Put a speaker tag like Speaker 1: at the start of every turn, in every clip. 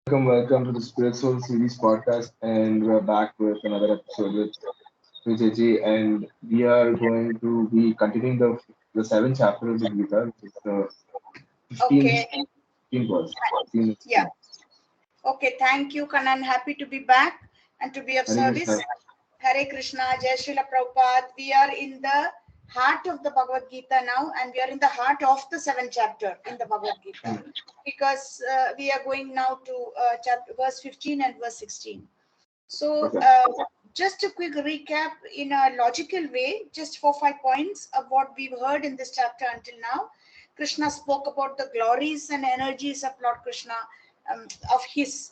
Speaker 1: Welcome to the Spirit Soul Series podcast, and we're back with another episode with Supriya Chechi, and we are going to be continuing the seventh chapter of the Gita, which is the 15th,
Speaker 2: Okay.
Speaker 1: 15th verse. 15th,
Speaker 2: Yeah. Okay. Thank you, Kanan. Happy to be back and to be of
Speaker 1: Hare
Speaker 2: service.
Speaker 1: Krishna.
Speaker 2: Hare Krishna, Jai Srila Prabhupada. We are in the heart of the Bhagavad Gita now, and we are in the heart of the seventh chapter in the Bhagavad Gita, because we are going now to chapter verse 15 and verse 16. So,
Speaker 1: Okay.
Speaker 2: just a quick recap in a logical way, just 4 5 points of what we've heard in this chapter until now. Krishna spoke about the glories and energies of Lord Krishna, of his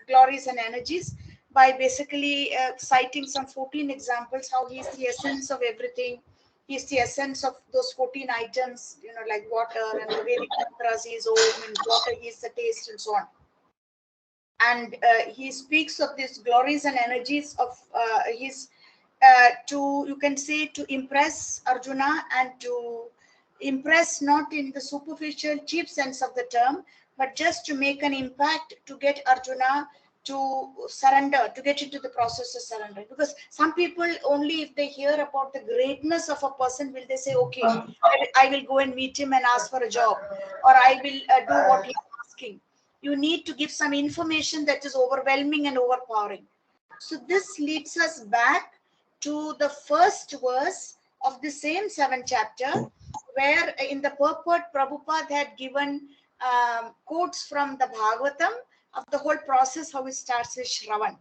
Speaker 2: glories and energies, by basically citing some 14 examples how he is the essence of everything. He is the essence of those 14 items, like water, and the Vedic mantras. He is Om, and water, he is the taste, and so on. And he speaks of these glories and energies of his, to, you can say, to impress Arjuna, and to impress not in the superficial cheap sense of the term, but just to make an impact, to get Arjuna to surrender, to get into the process of surrender. Because some people, only if they hear about the greatness of a person, will they say, okay, I will go and meet him and ask for a job, or I will do what he's asking. You need to give some information that is overwhelming and overpowering. So this leads us back to the first verse of the same seventh chapter, where in the purport Prabhupada had given quotes from the Bhagavatam of the whole process, how it starts with Shravan.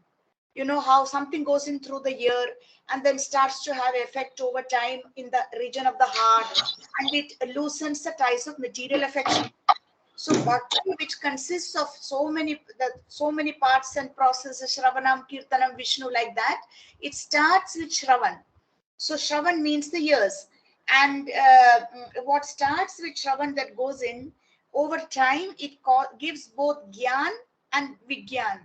Speaker 2: You know how something goes in through the ear and then starts to have effect over time in the region of the heart, and it loosens the ties of material affection. So bhakti, which consists of so many parts and processes, Shravanam, Kirtanam, Vishnu, like that, it starts with Shravan. So Shravan means the ears, and what starts with Shravan that goes in over time, it gives both Gyan and Vigyan.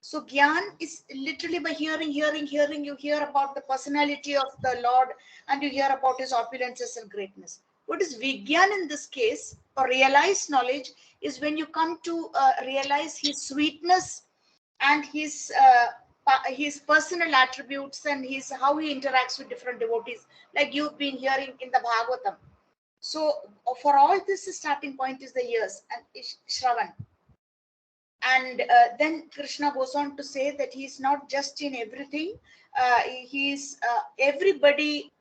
Speaker 2: So Gyan is literally by hearing, you hear about the personality of the Lord, and you hear about his opulences and greatness. What is Vigyan in this case, or realized knowledge, is when you come to realize his sweetness and his personal attributes, and his how he interacts with different devotees, like you've been hearing in the Bhagavatam. So for all this, the starting point is the ears and Shravan. And then Krishna goes on to say that he's not just in everything. He's everybody.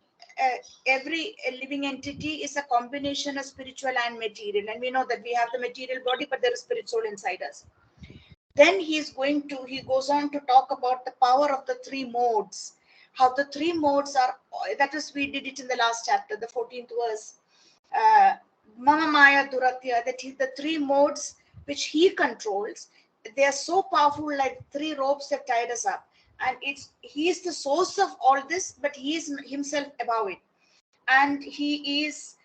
Speaker 2: Every living entity is a combination of spiritual and material, and we know that we have the material body, but there is spirit soul inside us. Then he goes on to talk about the power of the three modes, how the three modes are, that is, we did it in the last chapter, the 14th verse. Mama Maya Duratya, that is the three modes which he controls. They are so powerful, like three ropes that tied us up. And he is the source of all this, but he is himself above it. And he is,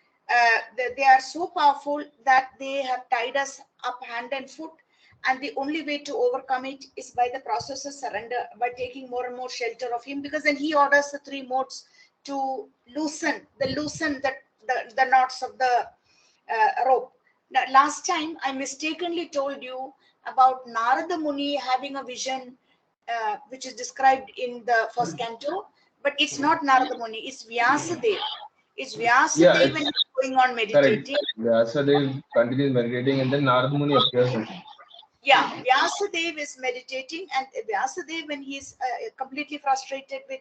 Speaker 2: they are so powerful that they have tied us up hand and foot. And the only way to overcome it is by the process of surrender, by taking more and more shelter of him, because then he orders the three modes to loosen the knots of the rope. Now, last time I mistakenly told you about Narada Muni having a vision, which is described in the first canto, but it's not Narada Muni, it's Vyasadeva. It's
Speaker 1: Yeah,
Speaker 2: Vyasadeva when
Speaker 1: it's
Speaker 2: he's going on
Speaker 1: correct.
Speaker 2: meditating.
Speaker 1: Vyasadeva continues meditating, and then Narad Muni appears.
Speaker 2: Yeah, Vyasadeva is meditating, and Vyasadeva, when he's completely frustrated with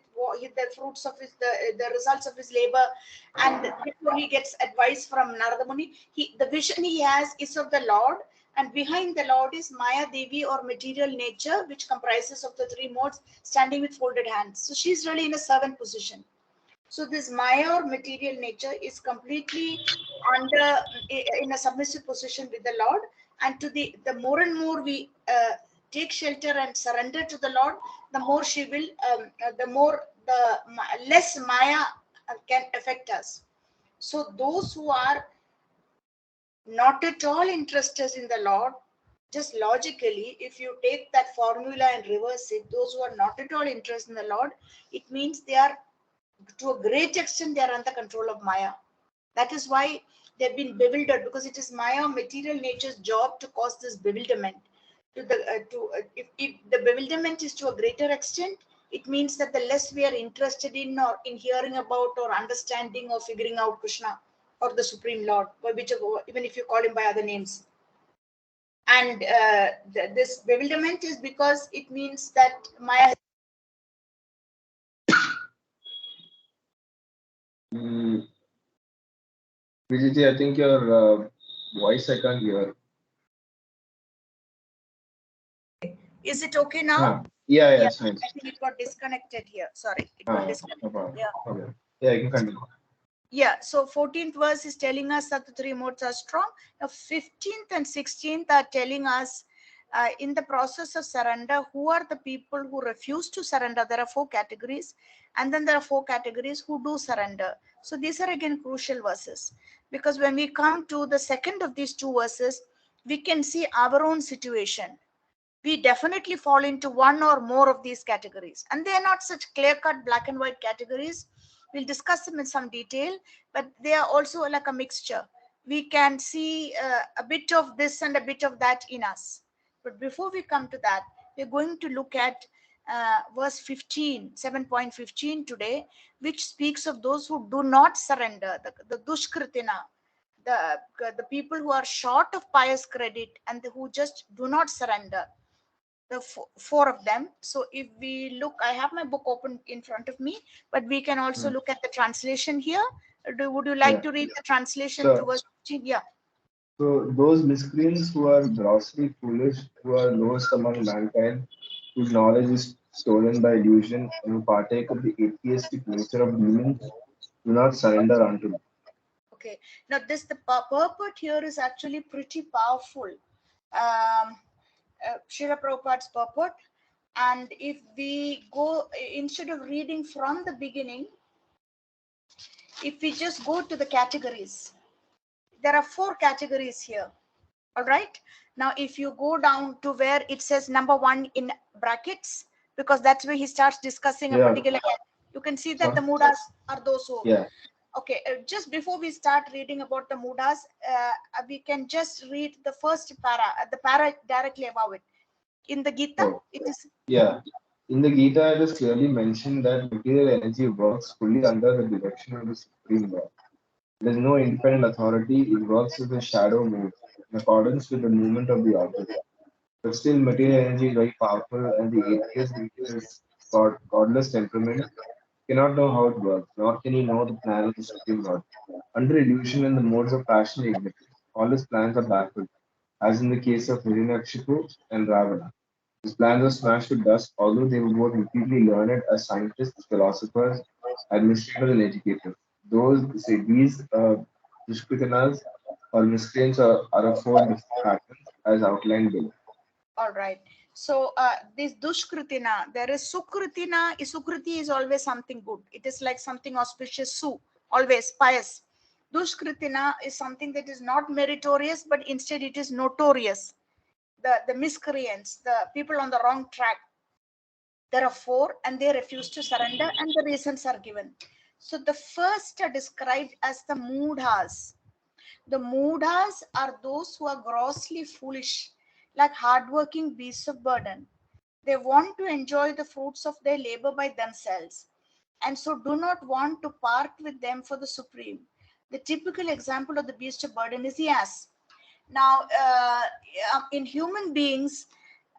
Speaker 2: the fruits of the results of his labor, and before he gets advice from Narada Muni, the vision he has is of the Lord, and behind the Lord is Maya Devi, or material nature, which comprises of the three modes, standing with folded hands. So she's really in a servant position. So this Maya, or material nature, is completely under in a submissive position with the Lord, and to the more and more we take shelter and surrender to the Lord, the more she will, the less Maya can affect us. So those who are not at all interested in the Lord, just logically, if you take that formula and reverse it, those who are not at all interested in the Lord, it means they are, to a great extent, they are under control of Maya. That is why they've been bewildered, because it is Maya, material nature's job, to cause this bewilderment. To the if the bewilderment is to a greater extent, it means that the less we are interested in or in hearing about or understanding or figuring out Krishna or the Supreme Lord, by whichever, even if you call him by other names. And this bewilderment is because it means that Maya.
Speaker 1: Mm, Vijay, I think your voice I can't hear.
Speaker 2: Is it okay now?
Speaker 1: Yeah, yeah,
Speaker 2: Yeah,
Speaker 1: it's fine.
Speaker 2: I think it got disconnected here. Sorry, it got
Speaker 1: Ah, no
Speaker 2: disconnected.
Speaker 1: problem.
Speaker 2: Yeah.
Speaker 1: Okay. Yeah, you can continue.
Speaker 2: Yeah, so 14th verse is telling us that the three modes are strong. Now 15th and 16th are telling us in the process of surrender, who are the people who refuse to surrender. There are four categories, and then there are four categories who do surrender. So these are again crucial verses, because when we come to the second of these two verses, we can see our own situation. We definitely fall into one or more of these categories, and they are not such clear cut black and white categories. We'll discuss them in some detail, but they are also like a mixture. We can see a bit of this and a bit of that in us. But before we come to that, we're going to look at verse 15, 7.15 today, which speaks of those who do not surrender, the dushkritina, the people who are short of pious credit and who just do not surrender, the four of them. So if we look, I have my book open in front of me, but we can also
Speaker 1: Hmm.
Speaker 2: look at the translation here. Would you like
Speaker 1: Yeah.
Speaker 2: to read the translation to
Speaker 1: So,
Speaker 2: verse 15? Yeah.
Speaker 1: so those miscreants who are grossly foolish, who are lowest among mankind, whose knowledge is stolen by illusion, and who partake of the atheistic nature of demons, do not surrender unto me.
Speaker 2: Okay. Now this the purport here is actually pretty powerful. Srila Prabhupada's purport. And if we go, instead of reading from the beginning, if we just go to the categories, there are four categories here. All right. Now, if you go down to where it says number one in brackets, because that's where he starts discussing a
Speaker 1: Yeah.
Speaker 2: particular, you can see that the
Speaker 1: So,
Speaker 2: mudas are those who.
Speaker 1: yeah.
Speaker 2: Okay, just before we start reading about the mudas, we can just read the first para, the para directly above it. In the Gita,
Speaker 1: Oh,
Speaker 2: it is.
Speaker 1: yeah. In the Gita, it is clearly mentioned that material energy works fully under the direction of the Supreme Lord. There is no independent authority, it works as a shadow moves, in accordance with the movement of the object. But still, material energy is very powerful, and the atheist, with his godless temperament, cannot know how it works, nor can he know the plan of the Supreme Lord. Under illusion and the modes of passion and ignorance, all his plans are baffled, as in the case of Hiranyakshipu and Ravana. His plans were smashed to dust, although they were both repeatedly learned as scientists, philosophers, administrators, and educators. These Dushkritanas or miscreants are of four different patterns as outlined below.
Speaker 2: All right. So this dushkritina, there is sukritina. Sukriti is always something good. It is like something auspicious. Always pious. Dushkritina is something that is not meritorious, but instead it is notorious. The miscreants, the people on the wrong track. There are four, and they refuse to surrender, and the reasons are given. So the first are described as the moodhas. The Mudas are those who are grossly foolish, like hardworking beasts of burden. They want to enjoy the fruits of their labor by themselves, and so do not want to part with them for the supreme. The typical example of the beast of burden is the ass. Now, in human beings,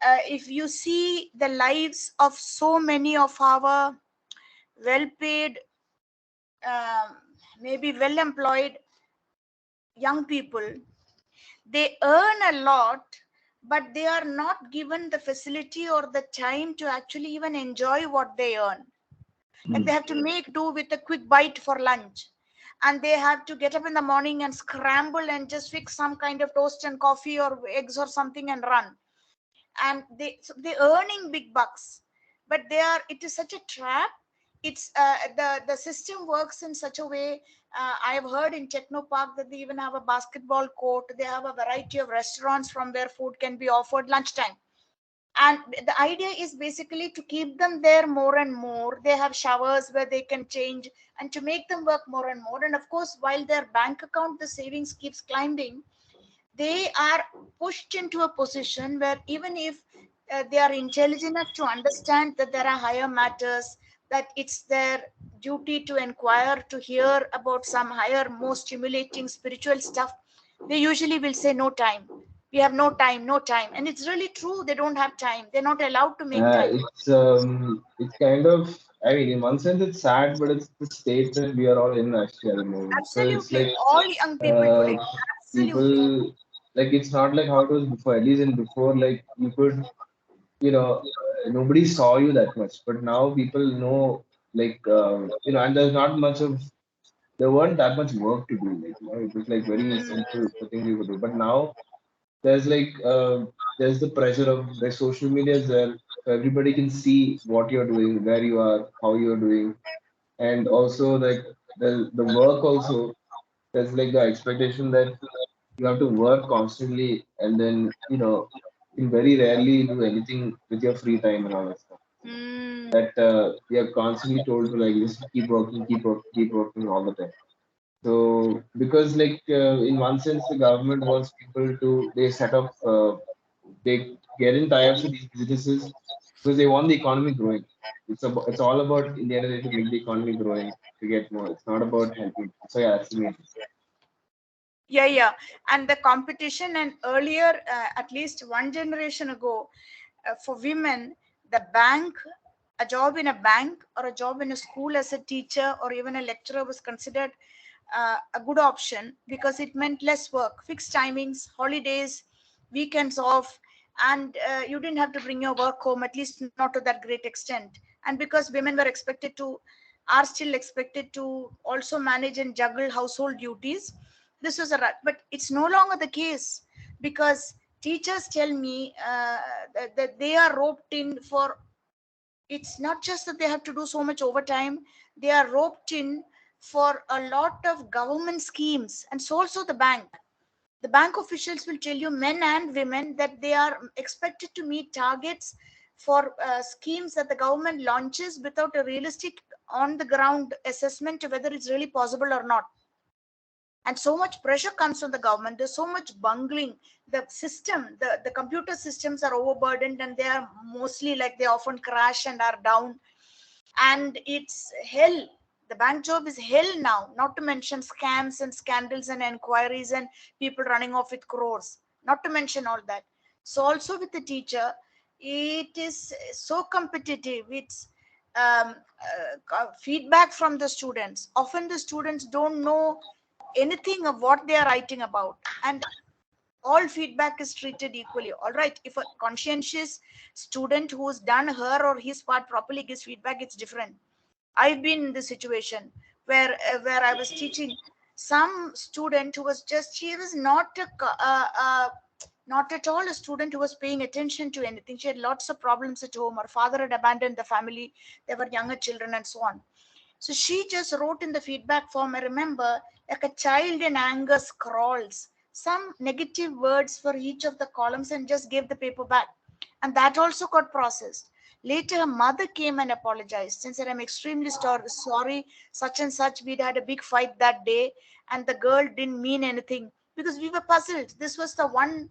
Speaker 2: if you see the lives of so many of our well paid, um, maybe well employed young people, they earn a lot, but they are not given the facility or the time to actually even enjoy what they earn. Like they
Speaker 1: Hmm.
Speaker 2: have to make do with a quick bite for lunch, and they have to get up in the morning and scramble and just fix some kind of toast and coffee or eggs or something and run. And they earning big bucks, but they are, it is such a trap. It's the system works in such a way. I have heard in Techno Park that they even have a basketball court. They have a variety of restaurants from where food can be offered lunchtime, and the idea is basically to keep them there more and more. They have showers where they can change, and to make them work more and more. And of course, while their bank account, the savings keeps climbing, They are pushed into a position where even if they are intelligent enough to understand that there are higher matters, that it's their duty to inquire, to hear about some higher, more stimulating spiritual stuff, they usually will say, no time. We have no time, no time. And it's really true. They don't have time. They're not allowed to make time.
Speaker 1: It's kind of, I mean, in one sense it's sad, but it's the state that we are all in actually at the moment. So it's
Speaker 2: Absolutely.
Speaker 1: like
Speaker 2: All young people
Speaker 1: uh,
Speaker 2: today. Absolutely.
Speaker 1: people, like it's not like how it was before. At least in before, like you could, nobody saw you that much, but now people know, like and there's not much of, there weren't that much work to do. Like it was like very
Speaker 2: Mm,
Speaker 1: simple the things you could do. But now there's like there's the pressure of the social media is there, so everybody can see what you're doing, where you are, how you're doing, and also like the work also. There's like the expectation that you have to work constantly, and then you can very rarely do anything with your free time and all that stuff.
Speaker 2: mm.
Speaker 1: That we are constantly told to like just keep working, keep working all the time. So because like in one sense the government wants people to, they set up they get in tie-ups with these businesses because they want the economy growing. It's all about in the end of the day to make the economy growing to get more. It's not about helping. So yeah, that's the main thing.
Speaker 2: Yeah, yeah. And the competition, and earlier, at least one generation ago, for women, the bank, a job in a bank or a job in a school as a teacher or even a lecturer was considered a good option because it meant less work, fixed timings, holidays, weekends off, and you didn't have to bring your work home, at least not to that great extent. And because women were expected to, are still expected to also manage and juggle household duties, this was a right. But it's no longer the case because teachers tell me that they are roped in for, it's not just that they have to do so much overtime, they are roped in for a lot of government schemes, and so also the bank. The bank officials will tell you, men and women, that they are expected to meet targets for schemes that the government launches without a realistic on the ground assessment of whether it's really possible or not. And so much pressure comes from the government, there's so much bungling, the system, the computer systems are overburdened, and they are mostly like, they often crash and are down, and it's hell. The bank job is hell now, not to mention scams and scandals and inquiries and people running off with crores, not to mention all that. So also with the teacher, it is so competitive. It's feedback from the students, often the students don't know anything of what they are writing about, and all feedback is treated equally. All right, if a conscientious student who's done her or his part properly gives feedback, it's different. I've been in the situation where I was teaching some student who was just, she was not not at all a student who was paying attention to anything. She had lots of problems at home, her father had abandoned the family, there were younger children and so on. So she just wrote in the feedback form, I remember, like a child in anger scrawls some negative words for each of the columns and just gave the paper back. And that also got processed. Later, her mother came and apologized and said, I'm extremely sorry, such and such. We'd had a big fight that day, and the girl didn't mean anything because we were puzzled. This was the one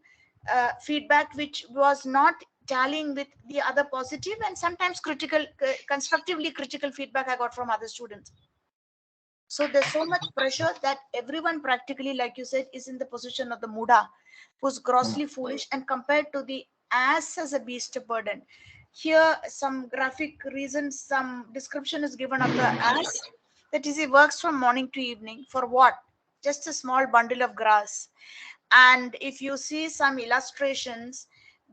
Speaker 2: feedback which was not tallying with the other positive and sometimes critical, constructively critical feedback I got from other students. So there's so much pressure that everyone practically, like you said, is in the position of the muda, who's grossly foolish, and compared to the ass as a beast of burden. Here, some graphic reasons, some description is given of the ass. That is, he works from morning to evening for what? Just a small bundle of grass. And if you see some illustrations,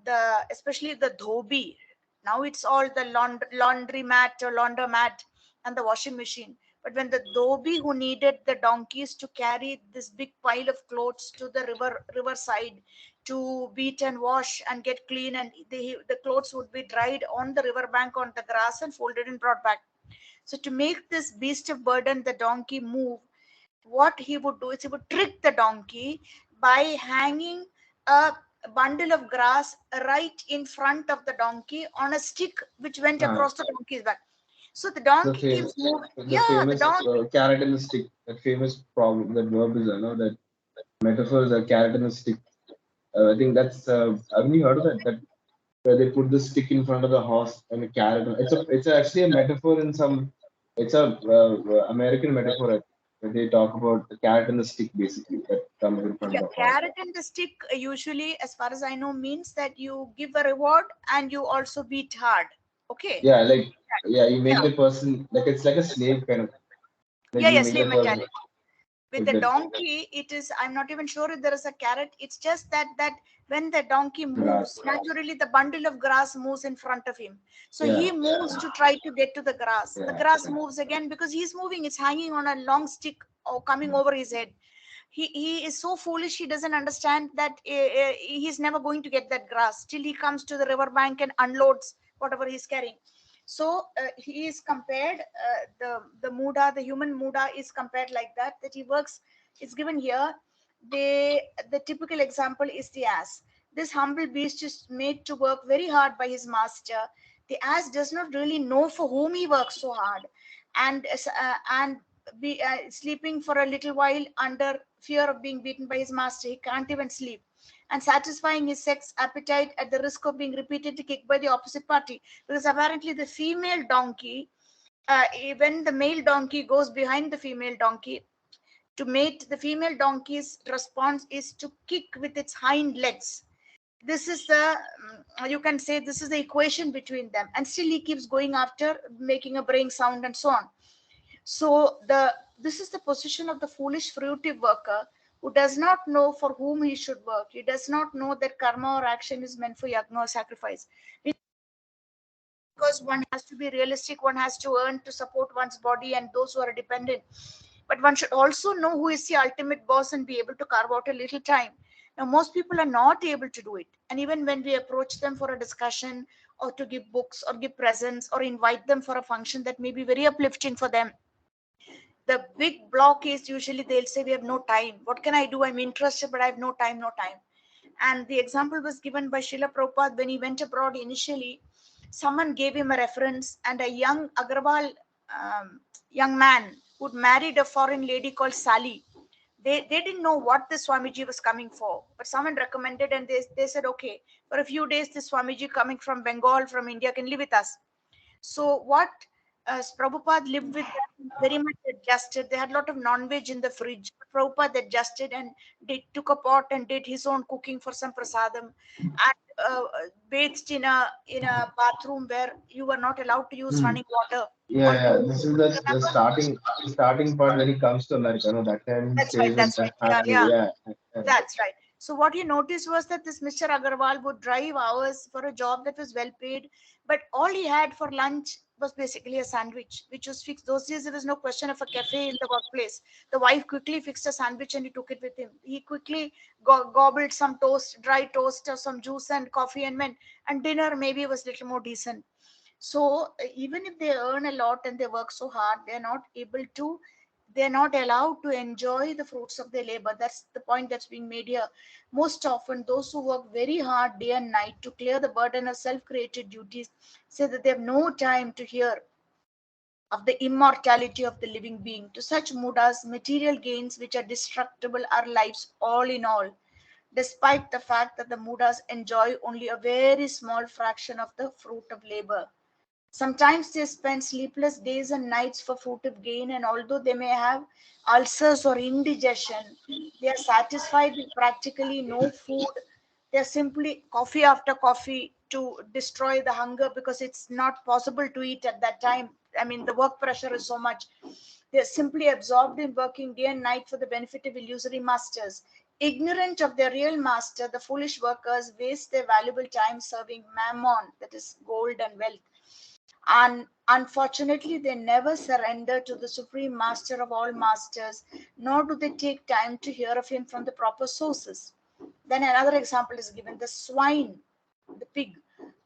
Speaker 2: the especially the dhobi, now it's all the laundry mat or laundromat and the washing machine. But when the dhobi who needed the donkeys to carry this big pile of clothes to the riverside to beat and wash and get clean, and the clothes would be dried on the riverbank on the grass and folded and brought back. So to make this beast of burden, the donkey, move, what he would do is he would trick the donkey by hanging a bundle of grass right in front of the donkey on a stick which went
Speaker 1: Ah,
Speaker 2: across the donkey's back. So the
Speaker 1: the
Speaker 2: donkey
Speaker 1: famous
Speaker 2: keeps moving.
Speaker 1: the
Speaker 2: Yeah, the
Speaker 1: famous
Speaker 2: donkey.
Speaker 1: carrot in the stick. That famous problem. That verb is, that metaphor is a carrot in a stick. I think that's haven't you heard of that? That where they put the stick in front of the horse and a carrot. It's actually a metaphor in some. It's a American metaphor. Where they talk about the carrot and the stick basically that comes in front of
Speaker 2: Yeah,
Speaker 1: the horse.
Speaker 2: carrot and the stick usually, as far as I know, means that you give a reward and you also beat hard. Okay.
Speaker 1: Yeah, like yeah, you make
Speaker 2: Yeah.
Speaker 1: the person like it's like a slave kind of like
Speaker 2: Yeah,
Speaker 1: you
Speaker 2: yeah,
Speaker 1: make the
Speaker 2: slave
Speaker 1: person
Speaker 2: mentality. With
Speaker 1: like
Speaker 2: the
Speaker 1: that
Speaker 2: donkey, it is, I'm not even sure if there is a carrot. It's just that when the donkey
Speaker 1: grass.
Speaker 2: moves, naturally the bundle of grass moves in front of him. So
Speaker 1: Yeah,
Speaker 2: he moves to try to get to the grass. The
Speaker 1: yeah,
Speaker 2: grass
Speaker 1: yeah.
Speaker 2: moves again because he's moving. It's hanging on a long stick or coming over his head. He is so foolish. He doesn't understand that he's never going to get that grass till he comes to the river bank and unloads whatever he's carrying. So he is compared, the muda, the human muda is compared like that he works. It's given here. The typical example is the ass. This humble beast is made to work very hard by his master. The ass does not really know for whom he works so hard, and be sleeping for a little while under fear of being beaten by his master. He can't even sleep, and satisfying his sex appetite at the risk of being repeatedly kicked by the opposite party, because apparently the female donkey, when the male donkey goes behind the female donkey to mate, the female donkey's response is to kick with its hind legs. This is the, you can say this is the equation between them, and still he keeps going after, making a braying sound and so on. So this is the position of the foolish fruitive worker who does not know for whom he should work. He does not know that karma or action is meant for yagna or sacrifice. Because one has to be realistic, one has to earn to support one's body and those who are dependent. But one should also know who is the ultimate boss and be able to carve out a little time. Now, most people are not able to do it. And even when we approach them for a discussion or to give books or give presents or invite them for a function that may be very uplifting for them, the big block is usually they'll say, we have no time. What can I do? I'm interested, but I have no time, no time. And the example was given by Srila Prabhupada when he went abroad initially. Someone gave him a reference, and a young Agarwal young man who'd married a foreign lady called Sally. They didn't know what the Swamiji was coming for, but someone recommended, and they said, okay, for a few days, this Swamiji coming from Bengal, from India, can live with us. So what Prabhupada lived with them, very much adjusted. They had a lot of non-veg in the fridge. Prabhupada adjusted and took a pot and did his own cooking for some prasadam, and bathed in a bathroom where you were not allowed to use
Speaker 1: Hmm.
Speaker 2: running water.
Speaker 1: Yeah,
Speaker 2: On
Speaker 1: yeah. This is the
Speaker 2: remember?
Speaker 1: starting part when he comes to America. No, that time he
Speaker 2: That's right.
Speaker 1: stays in
Speaker 2: That's
Speaker 1: the
Speaker 2: right. Yeah,
Speaker 1: family.
Speaker 2: yeah.
Speaker 1: Yeah, yeah.
Speaker 2: That's right. So what he noticed was that this Mr. Agarwal would drive hours for a job that was well paid, but all he had for lunch was basically a sandwich, which was fixed. Those days there was no question of a cafe in the workplace. The wife quickly fixed a sandwich and he took it with him. He quickly gobbled some toast, dry toast, or some juice and coffee and went. And dinner maybe was a little more decent. So even if they earn a lot and they work so hard, they're not allowed to enjoy the fruits of their labor. That's the point that's being made here. Most often, those who work very hard day and night to clear the burden of self-created duties say that they have no time to hear of the immortality of the living being. To such mudas, material gains which are destructible are lives all in all, despite the fact that the mudas enjoy only a very small fraction of the fruit of labor. Sometimes they spend sleepless days and nights for fruitive gain, and although they may have ulcers or indigestion, they are satisfied with practically no food. They are simply coffee after coffee to destroy the hunger because it's not possible to eat at that time. I mean, the work pressure is so much. They are simply absorbed in working day and night for the benefit of illusory masters. Ignorant of their real master, the foolish workers waste their valuable time serving mammon, that is gold and wealth, and unfortunately, they never surrender to the supreme master of all masters, nor do they take time to hear of him from the proper sources. Then another example is given: the swine, the pig,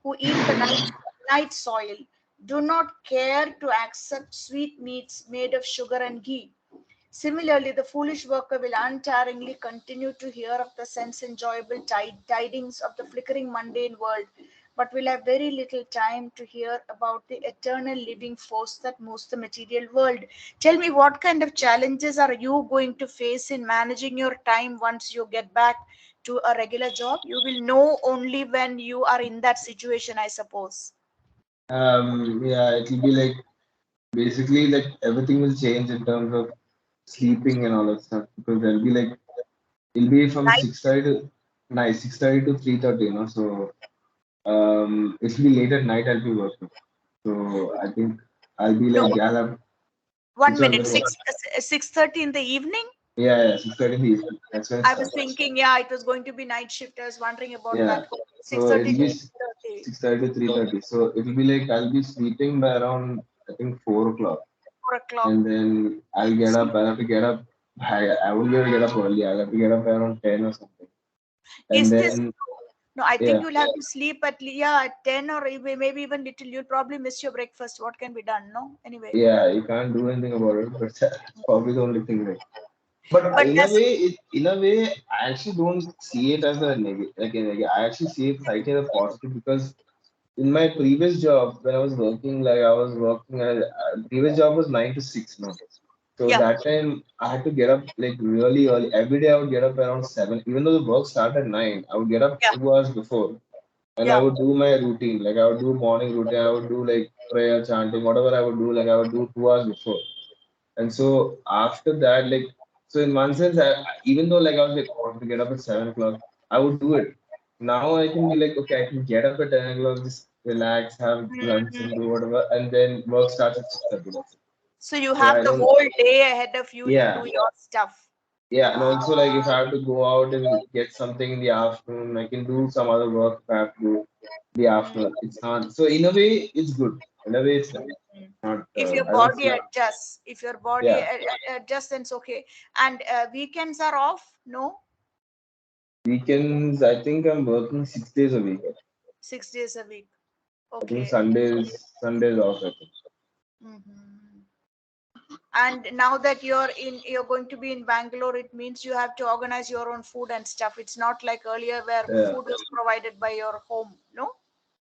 Speaker 2: who eat the night soil, do not care to accept sweet meats made of sugar and ghee. Similarly, the foolish worker will untiringly continue to hear of the sense enjoyable tidings of the flickering mundane world, but will have very little time to hear about the eternal living force that moves the material world. Tell me, what kind of challenges are you going to face in managing your time once you get back to a regular job? You will know only when you are in that situation, I suppose.
Speaker 1: Yeah, it will be like basically like everything will change in terms of sleeping and all that stuff because there'll be like it'll be from
Speaker 2: Night.
Speaker 1: 6:30 to 6:30 to 3:30, So it'll be late at night I'll be working. So I think I'll be
Speaker 2: No,
Speaker 1: like I'll have
Speaker 2: one
Speaker 1: it's not
Speaker 2: minute.
Speaker 1: gonna work.
Speaker 2: 6:30 in the evening.
Speaker 1: Yeah, 6:30 in the evening. That's when it
Speaker 2: I was
Speaker 1: starts.
Speaker 2: thinking, yeah, it was going to be night shift. I was wondering about
Speaker 1: Yeah.
Speaker 2: that. Six
Speaker 1: So
Speaker 2: thirty
Speaker 1: it'll
Speaker 2: to
Speaker 1: be
Speaker 2: 8:30.
Speaker 1: 6:30 to 3:30. So it'll be like I'll be sleeping by around I think 4 o'clock.
Speaker 2: 4 o'clock.
Speaker 1: And then I'll get up. I'll have to get up. I won't be able to get up early. I'll have to get up around 10 or something. And
Speaker 2: Is this
Speaker 1: then
Speaker 2: no? I think
Speaker 1: yeah,
Speaker 2: you'll have to sleep at yeah at 10 or maybe even little. You'll probably miss your breakfast. What can be done? No, anyway.
Speaker 1: yeah, you can't do anything about it, but that's probably the only thing. Like, but
Speaker 2: But does
Speaker 1: in a way, I actually don't see it as a negative. Like, I actually see it slightly as a positive because in my previous job, when I was working, like I was working, previous job was 9 to 6, no. So
Speaker 2: yeah
Speaker 1: that time I had to get up like really early. Every day I would get up around 7. Even though the work started at 9, I would get up
Speaker 2: yeah
Speaker 1: 2 hours before and I
Speaker 2: yeah.
Speaker 1: would do my routine. Like I would do morning routine, I would do like prayer, chanting, whatever I would do, like I would do 2 hours before. And so after that, like, so in one sense, even though like I was like, oh, I have to get up at 7 o'clock, I would do it. Now I can be like, okay, I can get up at 10 o'clock, just relax, have lunch,
Speaker 2: Mhm.
Speaker 1: and do whatever, and then work starts at 6:30. That's it.
Speaker 2: So you
Speaker 1: So I
Speaker 2: have the
Speaker 1: don't,
Speaker 2: whole day ahead of you to
Speaker 1: yeah,
Speaker 2: do your stuff.
Speaker 1: yeah, and also like if I have to go out and get something in the afternoon, I can do some other work if I have to do in the
Speaker 2: Mm.
Speaker 1: afternoon. It's not so in a way it's good. In a way it's nice.
Speaker 2: Mm.
Speaker 1: Not
Speaker 2: If your
Speaker 1: I don't
Speaker 2: body
Speaker 1: see
Speaker 2: adjusts, if your body
Speaker 1: yeah.
Speaker 2: adjusts, then it's okay. And weekends are off? No,
Speaker 1: Weekends I think I'm working 6 days a week.
Speaker 2: 6 days a week.
Speaker 1: I think
Speaker 2: Okay.
Speaker 1: Sundays off, I think.
Speaker 2: Mhm. And now that you're going to be in Bangalore, it means you have to organize your own food and stuff. It's not like earlier where
Speaker 1: Yeah.
Speaker 2: food was provided by your home. No.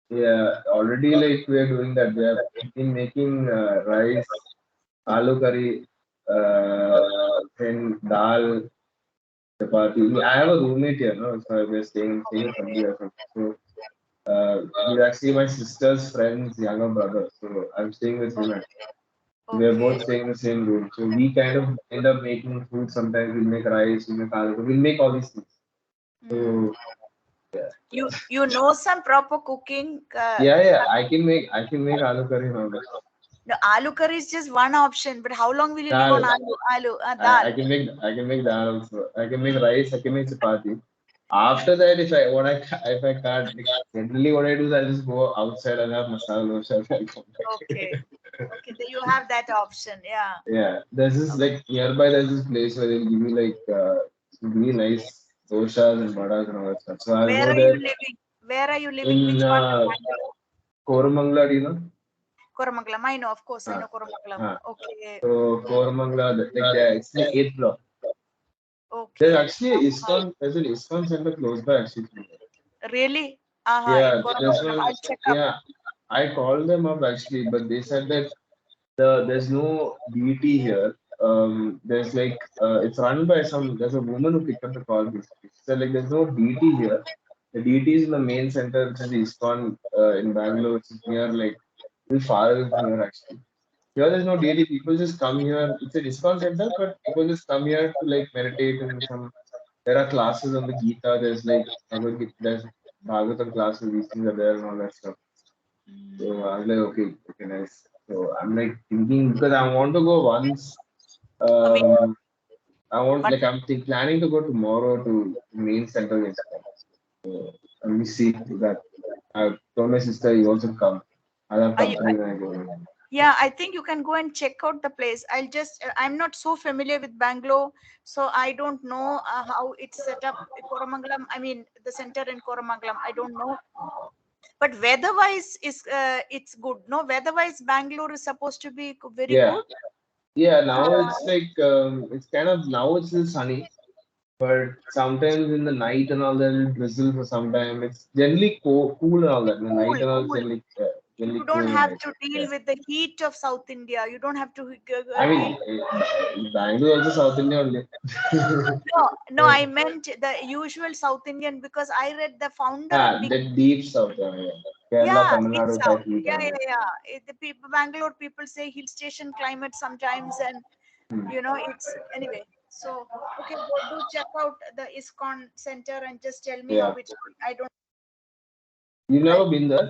Speaker 1: Yeah. Already like we are doing that. We have been making rice, aloo curry, then dal, chapati. I have a roommate here, no? So we're staying with somebody else. So he's actually my sister's friend's younger brother. So I'm staying with him. We are
Speaker 2: Okay.
Speaker 1: both staying in the same room. So we kind of end up making food sometimes. We'll make rice, we'll make aloo, we'll make all these things.
Speaker 2: Mm.
Speaker 1: So yeah.
Speaker 2: You know some proper cooking.
Speaker 1: Yeah, I can make aloo curry now.
Speaker 2: No, aloo curry is just one option, but how long will you live on
Speaker 1: Dal. I
Speaker 2: dal?
Speaker 1: can make dal also. I can make rice. I can make chapati. After that, if I can't, like, generally what I do is I just go outside and have masala dosa and I'll come
Speaker 2: Okay.
Speaker 1: back.
Speaker 2: Okay, then you have that option. Yeah.
Speaker 1: Yeah, there's this like nearby. There's this place where they'll give you like really nice doshas and vadas and all that stuff. So I'll
Speaker 2: Where
Speaker 1: go
Speaker 2: are you
Speaker 1: there
Speaker 2: living? Where are you living?
Speaker 1: in
Speaker 2: Which part of Bangalore?
Speaker 1: Koramangala, do you know?
Speaker 2: Koramangala. I know, of course, I
Speaker 1: Uh,
Speaker 2: know Koramangala.
Speaker 1: uh,
Speaker 2: Okay.
Speaker 1: so Koramangala, like there, it's the eighth block. There's
Speaker 2: Okay.
Speaker 1: actually a ISKCON. There's an ISKCON center close by actually.
Speaker 2: Really? In
Speaker 1: Yeah, this
Speaker 2: Koramangala.
Speaker 1: one.
Speaker 2: I'll check up.
Speaker 1: Yeah, I called them up actually, but they said that there's no deity here. There's like it's run by some. There's a woman who picked up the call basically. She said like there's no deity here. The deity is in the main center, which is the ISKCON in Bangalore, which is near like very far away from here actually. Here there's no deity. People just come here. It's an ISKCON center, but people just come here to like meditate and some. There are classes on the Gita. There's like Bhagavad Gita. There's Bhagavatam classes. These things are there and all that stuff. So I was like, okay, nice. So I'm like thinking because I want to go once.
Speaker 2: A week.
Speaker 1: Um, I want
Speaker 2: But
Speaker 1: like planning to go tomorrow to main center instead. So let me see that. I told my sister you also come. I'll have
Speaker 2: are you,
Speaker 1: company when I go.
Speaker 2: yeah, I think you can go and check out the place. I'm not so familiar with Bangalore, so I don't know how it's set up. Koramangalam, I mean, the center in Koramangalam, I don't know. But weather-wise, it's good. No, weather-wise, Bangalore is supposed to be very
Speaker 1: Yeah,
Speaker 2: good.
Speaker 1: yeah. Now it's like it's kind of now it's still sunny, but sometimes in the night and all that it'll drizzle for some time. It's generally cool and all that. In the night
Speaker 2: Cool,
Speaker 1: and all it's
Speaker 2: cool.
Speaker 1: generally
Speaker 2: You
Speaker 1: really
Speaker 2: don't
Speaker 1: cool
Speaker 2: have
Speaker 1: night.
Speaker 2: to
Speaker 1: Yeah.
Speaker 2: deal with the heat of South India. You don't have to
Speaker 1: I
Speaker 2: deal.
Speaker 1: mean, Bangalore also South India only.
Speaker 2: No, no,
Speaker 1: Yeah.
Speaker 2: I meant the usual South Indian because I read the founder of
Speaker 1: The deep South. Yeah, yeah. Kerala,
Speaker 2: yeah,
Speaker 1: Tamil
Speaker 2: deep
Speaker 1: Nadu
Speaker 2: south.
Speaker 1: type heat
Speaker 2: Yeah,
Speaker 1: only.
Speaker 2: yeah, yeah. The people, Bangalore people say hill station climate sometimes, and
Speaker 1: Hmm.
Speaker 2: it's anyway. So okay, go do check out the ISKCON center and just tell me how
Speaker 1: Yeah.
Speaker 2: it's going. I don't.
Speaker 1: You
Speaker 2: I,
Speaker 1: never been there?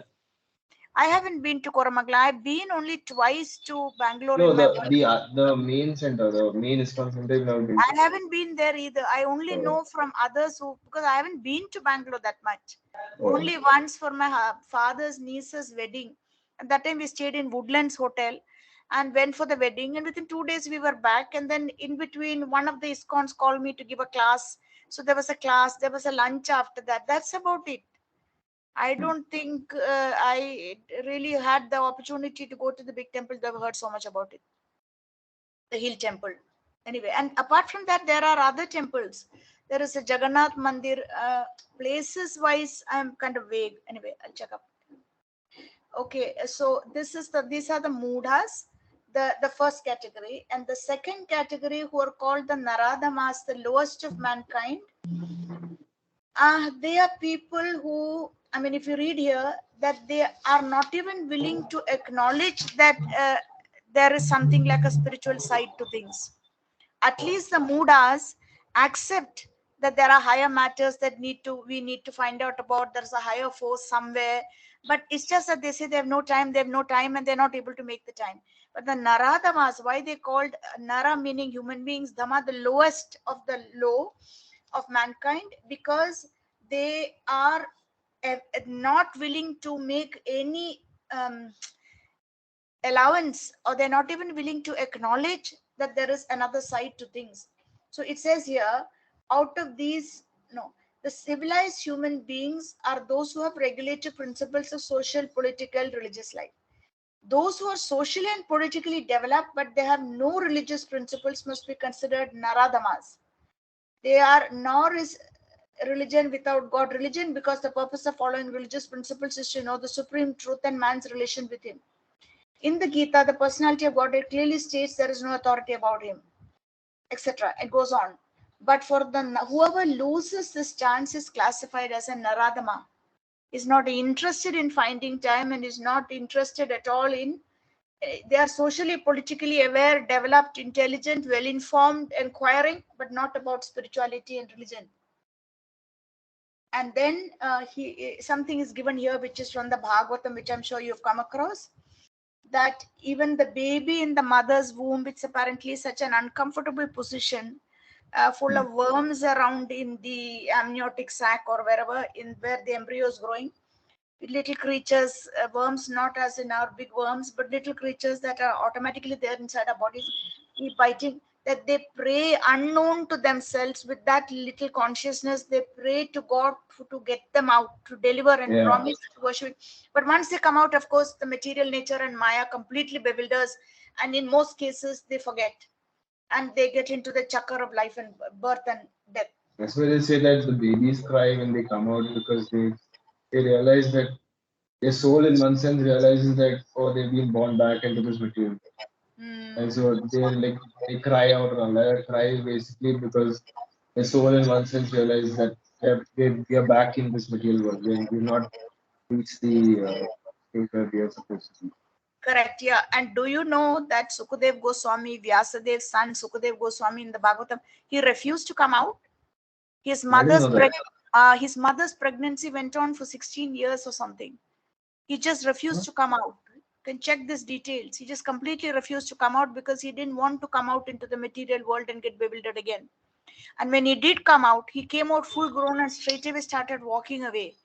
Speaker 2: I haven't been to Koramagala. I've been only twice to Bangalore
Speaker 1: No,
Speaker 2: in my
Speaker 1: the
Speaker 2: birth.
Speaker 1: the uh, the main center, the main ISKCON center. You never been to?
Speaker 2: I haven't been there either. I only
Speaker 1: Oh,
Speaker 2: know from others who, because I haven't been to Bangalore that much.
Speaker 1: oh,
Speaker 2: Only once for my father's niece's wedding. And that time we stayed in Woodlands Hotel and went for the wedding. And within 2 days we were back. And then in between, one of the ISKCONs called me to give a class. So there was a class, there was a lunch after that. That's about it. I don't think I really had the opportunity to go to the big temple. I've heard so much about it, the hill temple. Anyway, and apart from that, there are other temples. There is a Jagannath Mandir. Places wise, I'm kind of vague. Anyway, I'll check up. Okay, so these are the Mudhas, the first category, and the second category who are called the Naradamas, the lowest of mankind. They are people who, I mean, if you read here, that they are not even willing to acknowledge that there is something like a spiritual side to things. At least the Mudas accept that there are higher matters that we need to find out about. There's a higher force somewhere, but it's just that they say they have no time, and they're not able to make the time. But the Naradamas, why they called Nara meaning human beings, Dhamma the lowest of the low of mankind, because they are not willing to make any allowance, or they're not even willing to acknowledge that there is another side to things. So it says here, out of these, no, the civilized human beings are those who have regulated principles of social, political, religious life. Those who are socially and politically developed but they have no religious principles must be considered naradamas. They are, nor is religion without God religion, because the purpose of following religious principles is to know the supreme truth and man's relation with him. In the Gita, the personality of God, it clearly states there is no authority about him, etc. It goes on. But for the whoever loses this chance is classified as a Naradama, is not interested in finding time and is not interested at all in. They are socially, politically aware, developed, intelligent, well informed, inquiring, but not about spirituality and religion. And then something is given here, which is from the Bhagavatam, which I'm sure you've come across, that even the baby in the mother's womb, it's apparently such an uncomfortable position, full
Speaker 1: hmm.
Speaker 2: of worms around in the amniotic sac or wherever in where the embryo is growing. Little creatures, worms, not as in our big worms, but little creatures that are automatically there inside our bodies, keep biting. That they pray unknown to themselves with that little consciousness. They pray to God to get them out, to deliver, and
Speaker 1: Yeah.
Speaker 2: promise to worship. But once they come out, of course, the material nature and Maya completely bewilders, and in most cases, they forget, and they get into the chakra of life and birth and death.
Speaker 1: That's why they say that the babies cry when they come out because they realize that their soul in one sense realizes that oh they've been born back into this material, and
Speaker 2: Hmm.
Speaker 1: so they cry out, or cry basically because the soul in one sense realizes that we are back in this material world. We've not reached the state where we are supposed to be.
Speaker 2: Correct, yeah. And do you know that Sukadev Goswami, Vyasadev's son, Sukadev Goswami in the Bhagavatam, he refused to come out. His
Speaker 1: I didn't
Speaker 2: mother's
Speaker 1: know that.
Speaker 2: his mother's pregnancy went on for 16 years or something. He just refused
Speaker 1: Huh?
Speaker 2: to come out. You can check these details. He just completely refused to come out because he didn't want to come out into the material world and get bewildered again. And when he did come out, he came out full grown and straight away started walking away.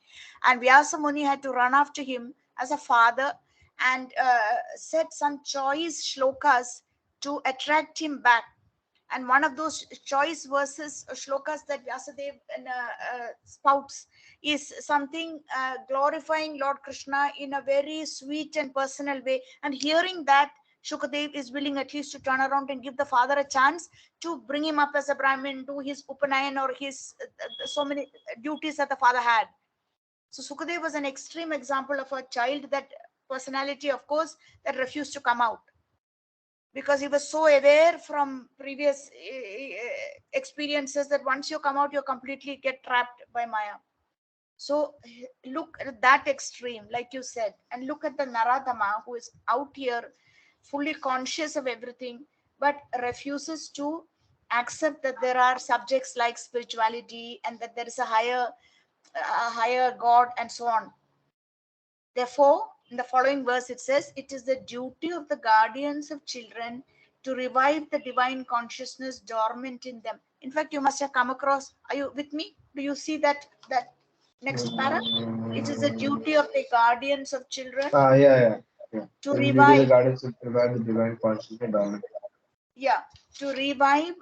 Speaker 2: And Vyasa Muni had to run after him as a father and said some choice shlokas to attract him back. And one of those choice verses, shlokas that Vyasadeva spouts is something glorifying Lord Krishna in a very sweet and personal way. And hearing that, Shukadev is willing at least to turn around and give the father a chance to bring him up as a Brahmin, do his Upanayan or his so many duties that the father had. So Sukadev was an extreme example of a child that personality, of course, that refused to come out because he was so aware from previous experiences that once you come out, you completely get trapped by Maya. So look at that extreme, like you said, and look at the Naradama who is out here fully conscious of everything, but refuses to accept that there are subjects like spirituality and that there is a higher God and so on. Therefore, in the following verse, it says, "It is the duty of the guardians of children to revive the divine consciousness dormant in them." In fact, you must have come across. Are you with me? Do you see that next para? It is the
Speaker 1: Mm,
Speaker 2: duty of the guardians of children
Speaker 1: yeah, yeah, yeah.
Speaker 2: to
Speaker 1: It is due to the
Speaker 2: revive.
Speaker 1: guidance to provide the divine consciousness dominant.
Speaker 2: Yeah, to revive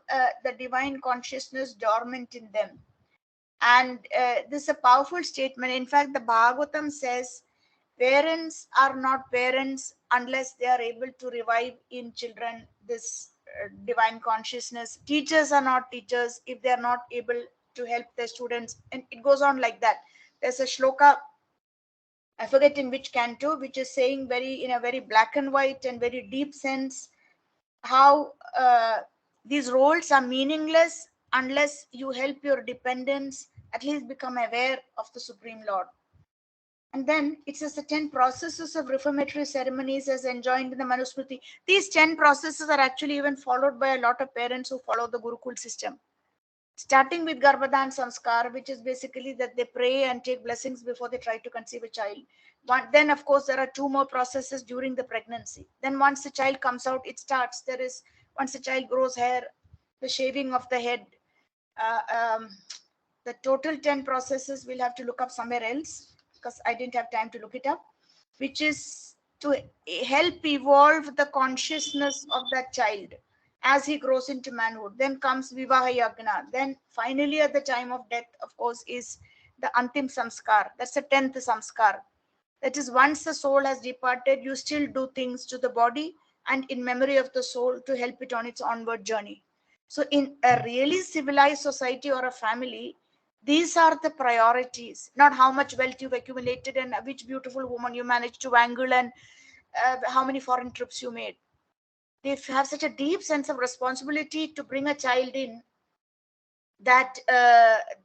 Speaker 2: the divine consciousness dormant in them. And this is a powerful statement. In fact, the Bhagavatam says parents are not parents unless they are able to revive in children this divine consciousness. Teachers are not teachers if they are not able to help their students. And it goes on like that. There's a shloka, I forget in which canto, which is saying very in a very black and white and very deep sense how these roles are meaningless unless you help your dependents at least become aware of the Supreme Lord. And then it says the 10 processes of reformatory ceremonies as enjoined in the Manusmriti. These 10 processes are actually even followed by a lot of parents who follow the Gurukul system. Starting with Garbhadan Samskar, which is basically that they pray and take blessings before they try to conceive a child. Then, of course, there are two more processes during the pregnancy. Then, once the child comes out, it starts. Once the child grows hair, the shaving of the head. Uh, um, the total 10 processes we'll have to look up somewhere else because I didn't have time to look it up, which is to help evolve the consciousness of that child as he grows into manhood. Then comes Vivaha Yagna. Then finally, at the time of death, of course, is the Antim Samskar. That's the 10th Samskar. That is, once the soul has departed, you still do things to the body and in memory of the soul to help it on its onward journey. So, in a really civilized society or a family, these are the priorities, not how much wealth you've accumulated and which beautiful woman you managed to wangle and how many foreign trips you made. They have such a deep sense of responsibility to bring a child in that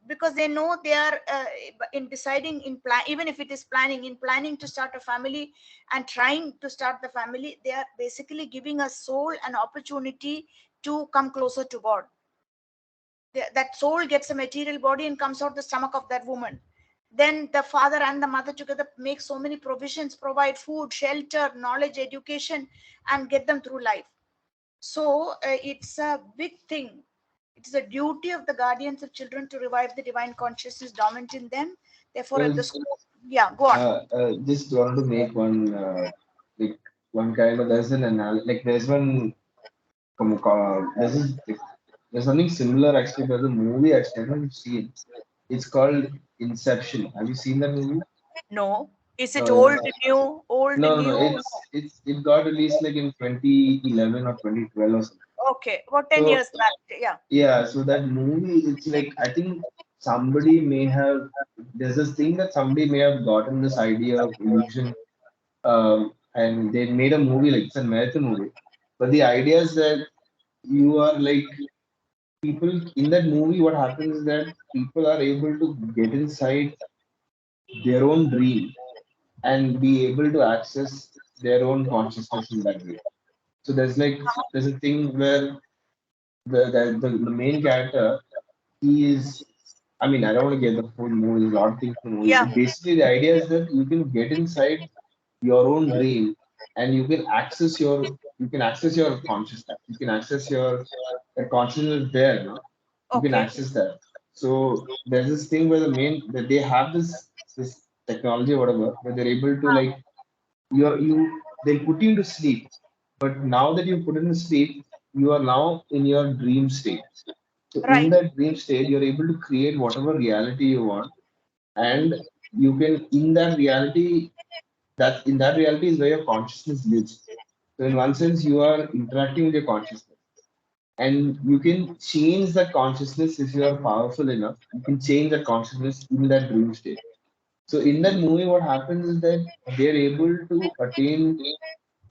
Speaker 2: because they know they are in deciding in plan, even if it is planning to start a family and trying to start the family, they are basically giving a soul an opportunity to come closer to God. That soul gets a material body and comes out the stomach of that woman. Then the father and the mother together make so many provisions, provide food, shelter, knowledge, education, and get them through life. So it's a big thing. It is a duty of the guardians of children to revive the divine consciousness dormant in them. Therefore, at the
Speaker 1: So,
Speaker 2: school, yeah, go on.
Speaker 1: just wanted to make one like one kind of there's an like there's one this is there's something similar actually. There's a movie actually I don't know if you've seen. It's called Inception. Have you seen that movie?
Speaker 2: No, is it
Speaker 1: Uh,
Speaker 2: old, new, old,
Speaker 1: no, no, no.
Speaker 2: new?
Speaker 1: It got released like in 2011 or 2012 or something.
Speaker 2: Okay, about 10
Speaker 1: So
Speaker 2: years back. Yeah.
Speaker 1: yeah, so that movie, it's like I think somebody may have there's this thing that somebody may have gotten this idea of illusion, and they made a movie like it's an American movie, but the idea is that you are like people in that movie. What happens is that people are able to get inside their own dream and be able to access their own consciousness in that dream. So there's a thing where the main character he is I mean, I don't want to get the full movie. There's a lot of things in the movie,
Speaker 2: Yeah.
Speaker 1: but basically the idea is that you can get inside your own dream and you can access your consciousness. You can access your consciousness there. No? You can
Speaker 2: Okay.
Speaker 1: access that. So there's this thing where that they have this technology or whatever where they're able to like they'll put you into sleep. But now that you put in sleep, you are now in your dream state. So in
Speaker 2: Right.
Speaker 1: that dream state, you're able to create whatever reality you want, and you can in that reality is where your consciousness lives. So in one sense, you are interacting with your consciousness, and you can change that consciousness if you are powerful enough. You can change that consciousness in that dream state. So in that movie, what happens is that they are able to attain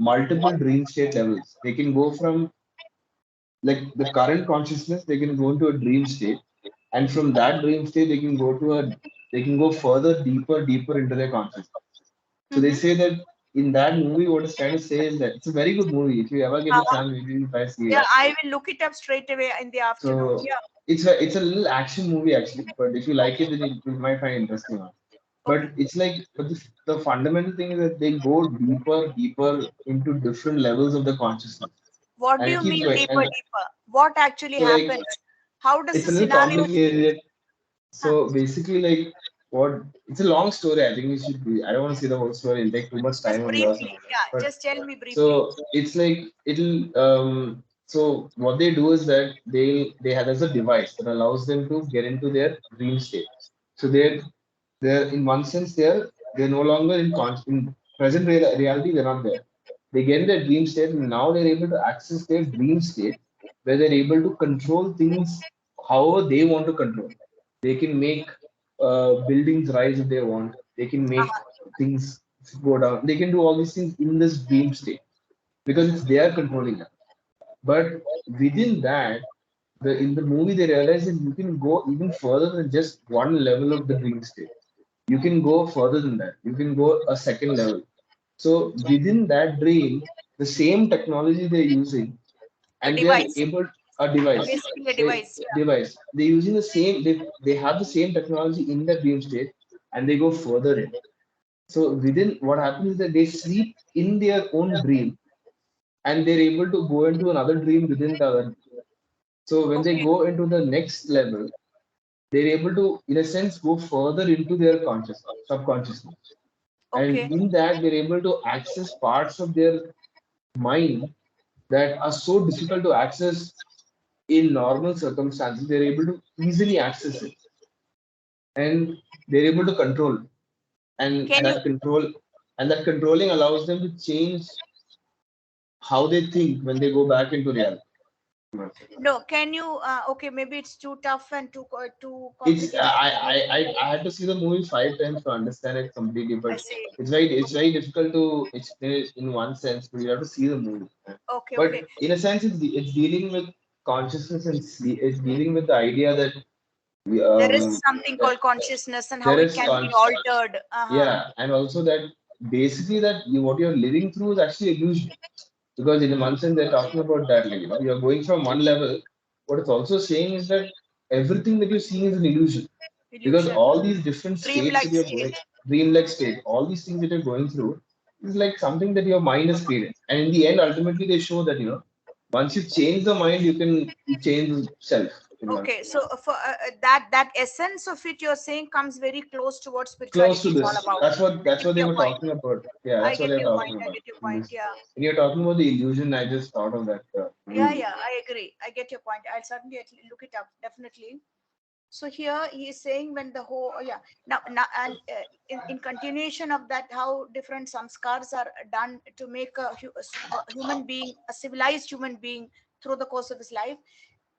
Speaker 1: multiple dream state levels. They can go from like the current consciousness, they can go into a dream state, and from that dream state, they can go further, deeper into their consciousness. So they
Speaker 2: Mm-hmm.
Speaker 1: say that in that movie, what it's trying to say is that it's a very good movie. If you ever get a
Speaker 2: Uh-huh.
Speaker 1: chance, maybe you try to see
Speaker 2: Yeah,
Speaker 1: it.
Speaker 2: I will look it up straight away in the afternoon.
Speaker 1: So
Speaker 2: Yeah.
Speaker 1: it's a little action movie actually, but if you like it, then you might find it interesting. But
Speaker 2: Okay.
Speaker 1: it's like, but the fundamental thing is that they go deeper into different levels of the consciousness,
Speaker 2: What do
Speaker 1: and it
Speaker 2: you
Speaker 1: keeps
Speaker 2: mean
Speaker 1: going.
Speaker 2: deeper,
Speaker 1: And
Speaker 2: deeper? What actually
Speaker 1: so like
Speaker 2: happens? How does
Speaker 1: it's
Speaker 2: the
Speaker 1: a little
Speaker 2: scenario change?
Speaker 1: complicated.
Speaker 2: Huh.
Speaker 1: So basically, like what it's a long story. I think we should be. I don't want to see the whole story. It'll take too much
Speaker 2: Just
Speaker 1: time of yours and
Speaker 2: briefly.
Speaker 1: all that.
Speaker 2: Yeah,
Speaker 1: But
Speaker 2: just tell me briefly.
Speaker 1: so it's like it'll so what they do is that they have as a device that allows them to get into their dream state. So they're in one sense they're no longer in present reality, they're not there. They get in their dream state, and now they're able to access their dream state where they're able to control things however they want to control. They can make buildings rise if they want. They can make
Speaker 2: Uh-huh.
Speaker 1: things go down. They can do all these things in this dream state because it's they are controlling it. But within that, in the movie they realize that you can go even further than just one level of the dream state. You can go further than that. You can go a second level. So within that dream, the same technology they're using,
Speaker 2: A
Speaker 1: and they're
Speaker 2: device.
Speaker 1: able a device.
Speaker 2: Basically a
Speaker 1: They
Speaker 2: device. Yeah.
Speaker 1: device. They're using the same. They have the same technology in the dream state, and they go further in. So within what happens is that they sleep in their own dream, and they're able to go into another dream within the other. So when they
Speaker 2: Okay.
Speaker 1: go into the next level, they're able to, in a sense, go further into their conscious subconsciousness.
Speaker 2: Okay.
Speaker 1: And in that, they're able to access parts of their mind that are so difficult to access in normal circumstances. They're able to easily access it, and they're able to control. And
Speaker 2: Can you
Speaker 1: that controlling allows them to change how they think when they go back into reality.
Speaker 2: no? Can you? Okay, maybe it's too tough and too
Speaker 1: It's
Speaker 2: complicated for me.
Speaker 1: I had to see the movie 5 times to understand it completely,
Speaker 2: I
Speaker 1: but
Speaker 2: say.
Speaker 1: it's very difficult to explain it in one sense, but you have to see the movie.
Speaker 2: Okay.
Speaker 1: But
Speaker 2: Okay.
Speaker 1: in a sense, it's dealing with consciousness and sleep. It's dealing with the idea that we,
Speaker 2: There is
Speaker 1: um
Speaker 2: something
Speaker 1: that
Speaker 2: called consciousness and how
Speaker 1: there
Speaker 2: it
Speaker 1: is
Speaker 2: can be altered. Uh-huh.
Speaker 1: yeah, and also that basically that what you're living through is actually illusion, because in one sense they're talking about that, like, you're going from one level. What it's also saying is that everything that you're seeing is an illusion, because
Speaker 2: Illusion.
Speaker 1: all these different states that
Speaker 2: Dreamlike
Speaker 1: you're going,
Speaker 2: state.
Speaker 1: dreamlike state, all these things that you're going through is like something that your mind has created. And in the end, ultimately, they show that, once you change the mind, you change self in one
Speaker 2: Okay,
Speaker 1: sense.
Speaker 2: so for that essence of it, you're saying comes very close to what
Speaker 1: Close
Speaker 2: spirituality
Speaker 1: to
Speaker 2: is all
Speaker 1: this.
Speaker 2: about. I
Speaker 1: That's
Speaker 2: get
Speaker 1: what they
Speaker 2: your
Speaker 1: were
Speaker 2: point.
Speaker 1: talking about. Yeah,
Speaker 2: I
Speaker 1: that's what
Speaker 2: get
Speaker 1: they're
Speaker 2: your
Speaker 1: talking
Speaker 2: point. I
Speaker 1: about
Speaker 2: get your
Speaker 1: in
Speaker 2: point.
Speaker 1: this.
Speaker 2: Yeah.
Speaker 1: When you're talking about the illusion, I just thought of that
Speaker 2: Yeah,
Speaker 1: movie.
Speaker 2: yeah, I agree. I get your point. I'll certainly look it up, definitely. So here he is saying when the whole, oh yeah, now and in continuation of that, how different samskars are done to make a human being, a civilized human being through the course of his life.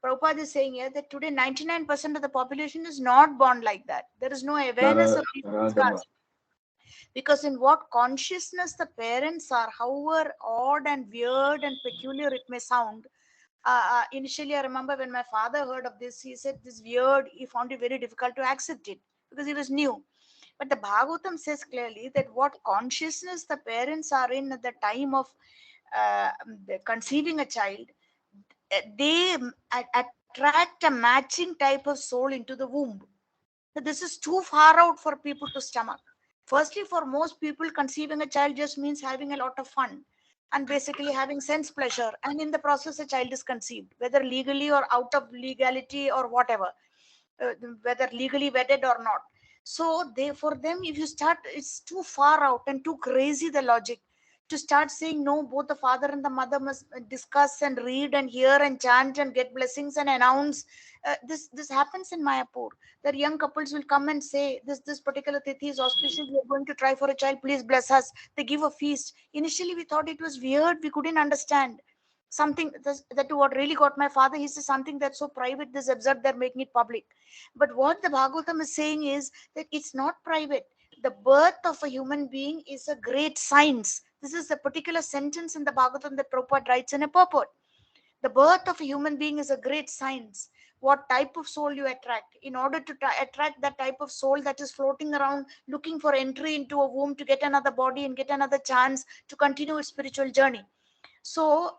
Speaker 2: Prabhupada is saying here that today 99% of the population is not born like that. There is no awareness of these
Speaker 1: Nara,
Speaker 2: samskars. Because in what consciousness the parents are, however odd and weird and peculiar it may sound, initially I remember when my father heard of this, he said this weird, he found it very difficult to accept it because he was new. But the Bhagavatam says clearly that what consciousness the parents are in at the time of conceiving a child, they attract a matching type of soul into the womb. So this is too far out for people to stomach. Firstly, for most people, conceiving a child just means having a lot of fun and basically having sense pleasure. And in the process, a child is conceived, whether legally or out of legality or whatever, whether legally wedded or not. So they, for them, if you start, it's too far out and too crazy the logic to start saying no. Both the father and the mother must discuss and read and hear and chant and get blessings and announce. This happens in Mayapur. That young couples will come and say this particular tithi is auspicious. We are going to try for a child. Please bless us. They give a feast. Initially, we thought it was weird. We couldn't understand something that what really got my father. He says something that's so private, this absurd, they're making it public. But what the Bhagavatam is saying is that it's not private. The birth of a human being is a great science. This is a particular sentence in the Bhagavatam that Prabhupada writes in a purport. The birth of a human being is a great science. What type of soul you attract, in order to attract that type of soul that is floating around looking for entry into a womb to get another body and get another chance to continue its spiritual journey. So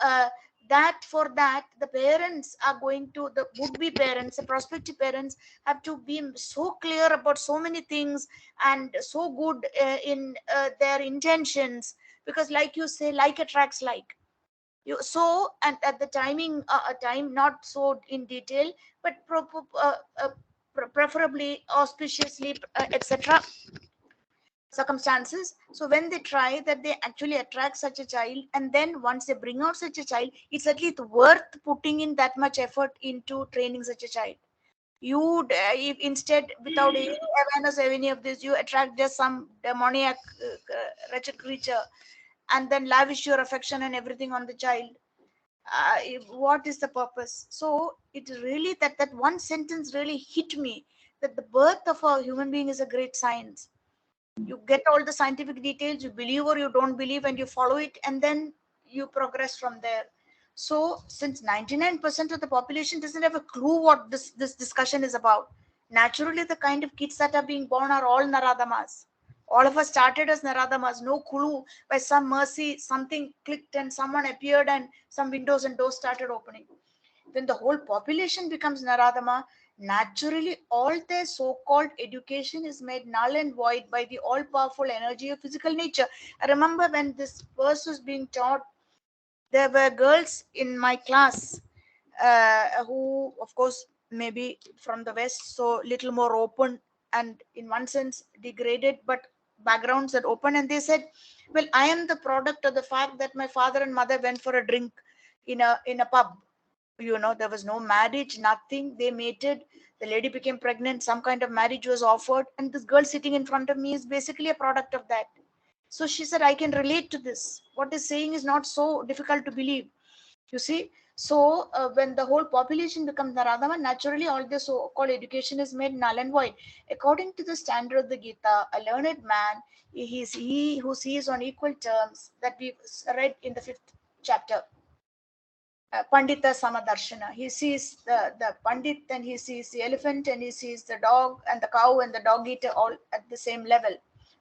Speaker 2: that for that the parents are going to, the would be parents, the prospective parents, have to be so clear about so many things and so good in their intentions, because like you say, like attracts like. You so, and at the timing time, not so in detail, but preferably auspiciously, etc. circumstances. So when they try that, they actually attract such a child, and then once they bring out such a child, it's at least worth putting in that much effort into training such a child. You if instead, without any awareness of any of this, you attract just some demoniac wretched creature, and then lavish your affection and everything on the child. What is the purpose? So it really, that one sentence really hit me, that the birth of a human being is a great science. You get all the scientific details, you believe or you don't believe, and you follow it, and then you progress from there. So since 99% of the population doesn't have a clue what this discussion is about, naturally the kind of kids that are being born are all naradamas. All of us started as naradamas, no clue. By some mercy something clicked and someone appeared and some windows and doors started opening. When the whole population becomes Naradama, naturally all their so-called education is made null and void by the all-powerful energy of physical nature. I remember when this verse was being taught, there were girls in my class who, of course, maybe from the West, so little more open and in one sense degraded, but backgrounds that open. And they said, well, I am the product of the fact that my father and mother went for a drink in a pub. There was no marriage, nothing. They mated, the lady became pregnant, some kind of marriage was offered, and this girl sitting in front of me is basically a product of that. So she said, I can relate to this. What is saying is not so difficult to believe, you see. So when the whole population becomes Naradama, naturally all the so-called education is made null and void. According to the standard of the Gita, a learned man, he is he who sees on equal terms, that we read in the 5th chapter, Pandita Samadarshana. He sees the Pandit, and he sees the elephant, and he sees the dog and the cow and the dog eater all at the same level.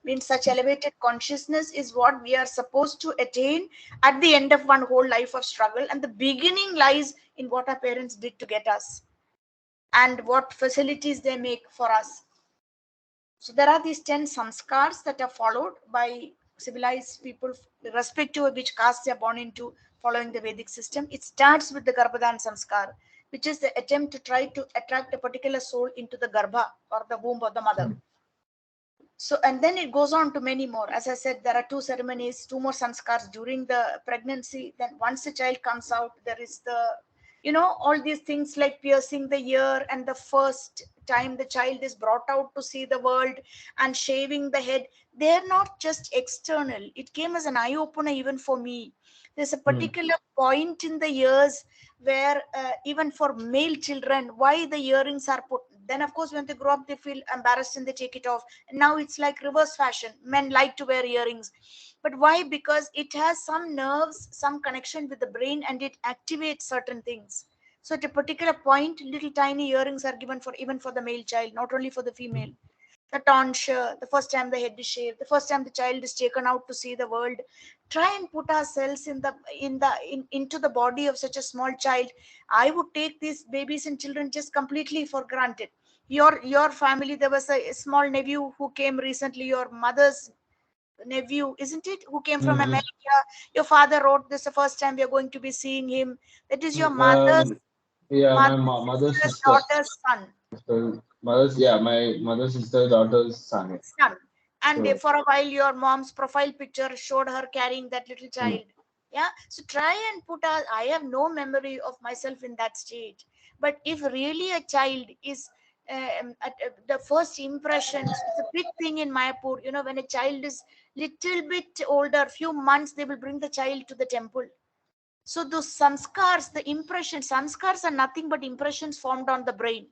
Speaker 2: Means such elevated consciousness is what we are supposed to attain at the end of one whole life of struggle. And the beginning lies in what our parents did to get us and what facilities they make for us. So there are these 10 samskars that are followed by civilized people, irrespective of which caste they are born into, following the Vedic system. It starts with the Garbhadan samskar, which is the attempt to try to attract a particular soul into the Garbha, or the womb of the mother. So, and then it goes on to many more. As I said, there are 2 ceremonies, 2 more sanskars during the pregnancy. Then once the child comes out, there is all these things like piercing the ear, and the first time the child is brought out to see the world, and shaving the head. They're not just external. It came as an eye opener even for me. There's a particular point in the ears where even for male children, why the earrings are put. Then of course when they grow up, they feel embarrassed and they take it off. Now it's like reverse fashion, men like to wear earrings. But why? Because it has some nerves, some connection with the brain, and it activates certain things. So at a particular point, little tiny earrings are given for even for the male child, not only for the female. The tonsure, the first time the head is shaved, the first time the child is taken out to see the world. Try and put ourselves into the body of such a small child. I would take these babies and children just completely for granted. Your family, there was a small nephew who came recently, your mother's nephew, isn't it, who came from
Speaker 1: Mm-hmm.
Speaker 2: America. Your father wrote, this the first time we are going to be seeing him. That is your
Speaker 1: Yeah, my
Speaker 2: mother's
Speaker 1: mother's
Speaker 2: sister's
Speaker 1: sister,
Speaker 2: daughter's son.
Speaker 1: my mother's sister daughter's son.
Speaker 2: Son. And
Speaker 1: So,
Speaker 2: for a while, your mom's profile picture showed her carrying that little
Speaker 1: mm,
Speaker 2: child. Yeah. So try and I have no memory of myself in that stage. But if really a child is the first impressions, it's a big thing in Mayapur. When a child is little bit older, few months, they will bring the child to the temple. So those samskars, the impressions, samskars are nothing but impressions formed on the brain.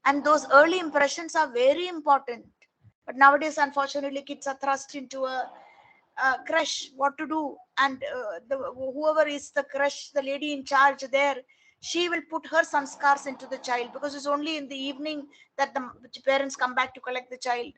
Speaker 2: And those early impressions are very important. But nowadays, unfortunately, kids are thrust into a crush, what to do, and whoever is the crush, the lady in charge there, she will put her sanskars into the child, because it's only in the evening that the parents come back to collect the child.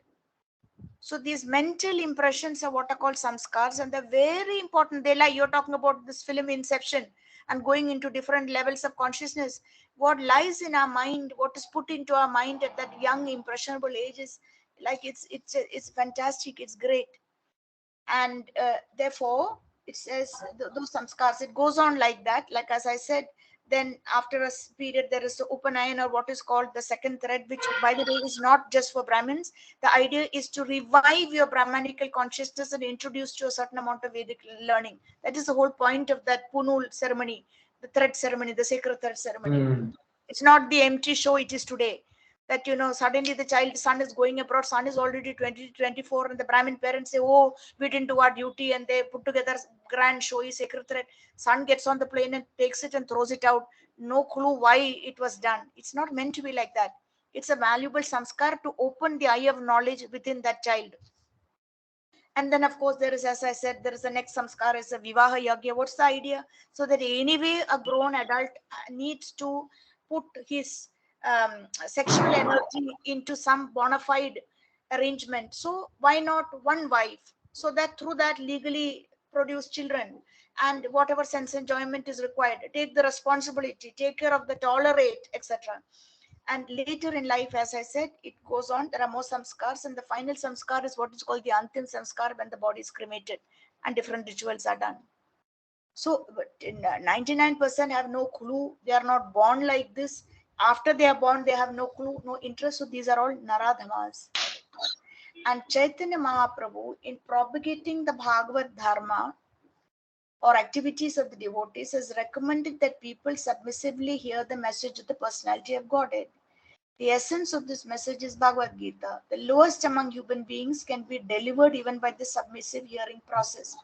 Speaker 2: So these mental impressions are what are called samskars, and they're very important. They, like you're talking about this film Inception and going into different levels of consciousness. What lies in our mind, what is put into our mind at that young impressionable age is like it's fantastic. It's great. And therefore it says those samskars, it goes on like that, like as I said. Then after a period there is the upanayan, or what is called the second thread, which by the way is not just for Brahmins. The idea is to revive your Brahmanical consciousness and introduce to a certain amount of Vedic learning. That is the whole point of that punul ceremony, the thread ceremony, the sacred thread ceremony. It's not the empty show it is today, that suddenly the child son is going abroad, son is already 20 24, and the Brahmin parents say, oh, we didn't do our duty, and they put together grand showy sacred thread. Son gets on the plane and takes it and throws it out. No clue why it was done. It's not meant to be like that. It's a valuable samskar to open the eye of knowledge within that child. And then of course there is, as I said, there is the next samskar is a vivaha yagya. What's the idea? So that anyway a grown adult needs to put his sexual energy into some bona fide arrangement. So why not one wife, so that through that legally produce children, and whatever sense enjoyment is required, take the responsibility, take care of the tolerate, etc. And later in life, as I said, it goes on. There are more samskars, and the final samskar is what is called the antim samskar, when the body is cremated and different rituals are done. So, but 99% have no clue. They are not born like this. After they are born, they have no clue, no interest. So these are all naradhamas. And Chaitanya Mahaprabhu, in propagating the Bhagavad Dharma or activities of the devotees, has recommended that people submissively hear the message of the personality of Godhead. The essence of this message is Bhagavad Gita. The lowest among human beings can be delivered even by the submissive hearing process.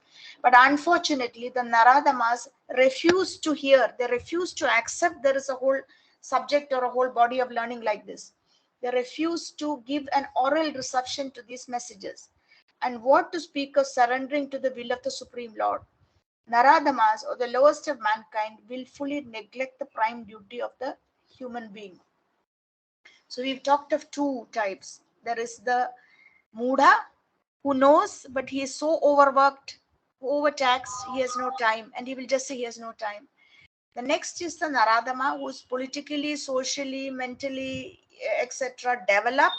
Speaker 2: But unfortunately, the Naradamas refuse to hear. They refuse to accept there is a whole subject or a whole body of learning like this. They refuse to give an oral reception to these messages. And what to speak of surrendering to the will of the Supreme Lord? Naradamas, or the lowest of mankind, willfully neglect the prime duty of the human being. So we've talked of two types. There is the Mudha, who knows, but he is so overworked, overtaxed, he has no time, and he will just say he has no time. The next is the Naradama, who is politically, socially, mentally, etc., developed,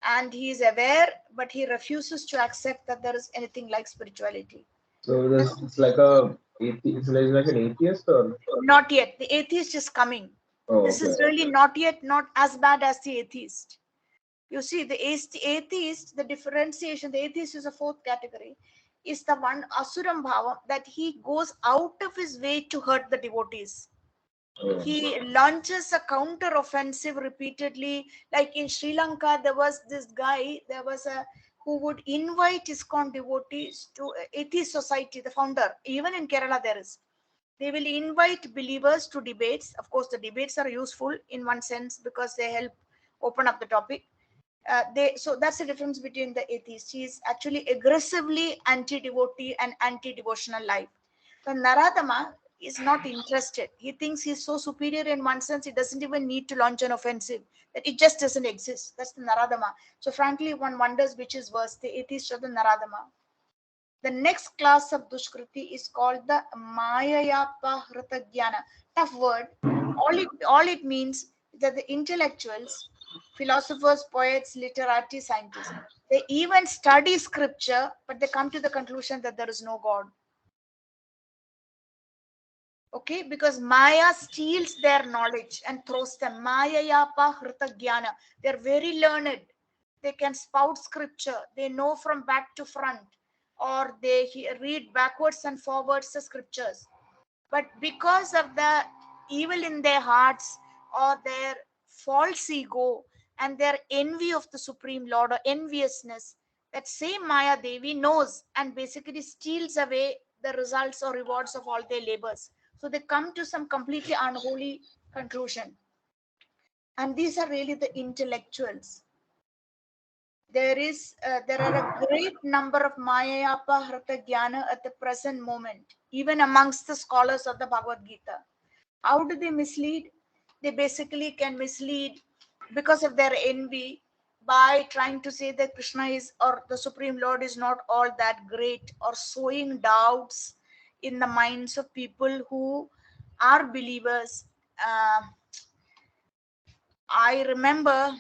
Speaker 2: and he is aware, but he refuses to accept that there is anything like spirituality.
Speaker 1: So this it's like a it's like an atheist or
Speaker 2: Not yet. The atheist is coming.
Speaker 1: oh
Speaker 2: This
Speaker 1: okay.
Speaker 2: is really not yet, not as bad as the atheist. You see, the atheist, the differentiation, the atheist is a fourth category, is the one Asuram Bhava, that he goes out of his way to hurt the devotees.
Speaker 1: Oh.
Speaker 2: He launches a counter offensive repeatedly. Like in Sri Lanka, there was this guy, there was a who would invite ISKCON devotees to atheist society, the founder. Even in Kerala, there is. They will invite believers to debates. Of course, the debates are useful in one sense because they help open up the topic. So that's the difference between the atheist. He is actually aggressively anti-devotee and anti-devotional life. The Naradama is not interested. He thinks he's so superior in one sense, he doesn't even need to launch an offensive, that it just doesn't exist. That's the Naradama. So frankly, one wonders which is worse, the atheist or the Naradama. The next class of Dushkriti is called the Mayayapa Jnana. Tough word. All it means is that the intellectuals, philosophers, poets, literati, scientists, they even study scripture, but they come to the conclusion that there is no God. Okay, because Maya steals their knowledge and throws them. Mayayapa Jnana. They're very learned. They can spout scripture. They know from back to front, or they read backwards and forwards the scriptures. But because of the evil in their hearts, or their false ego, and their envy of the Supreme Lord, or enviousness, that same Maya Devi knows and basically steals away the results or rewards of all their labors. So they come to some completely unholy conclusion. And these are really the intellectuals. there are a great number of Mayayapa Hrita Jnana at the present moment, even amongst the scholars of the Bhagavad Gita. How do they mislead? They basically can mislead because of their envy by trying to say that Krishna is, or the Supreme Lord is not all that great, or sowing doubts in the minds of people who are believers. Uh, I remember,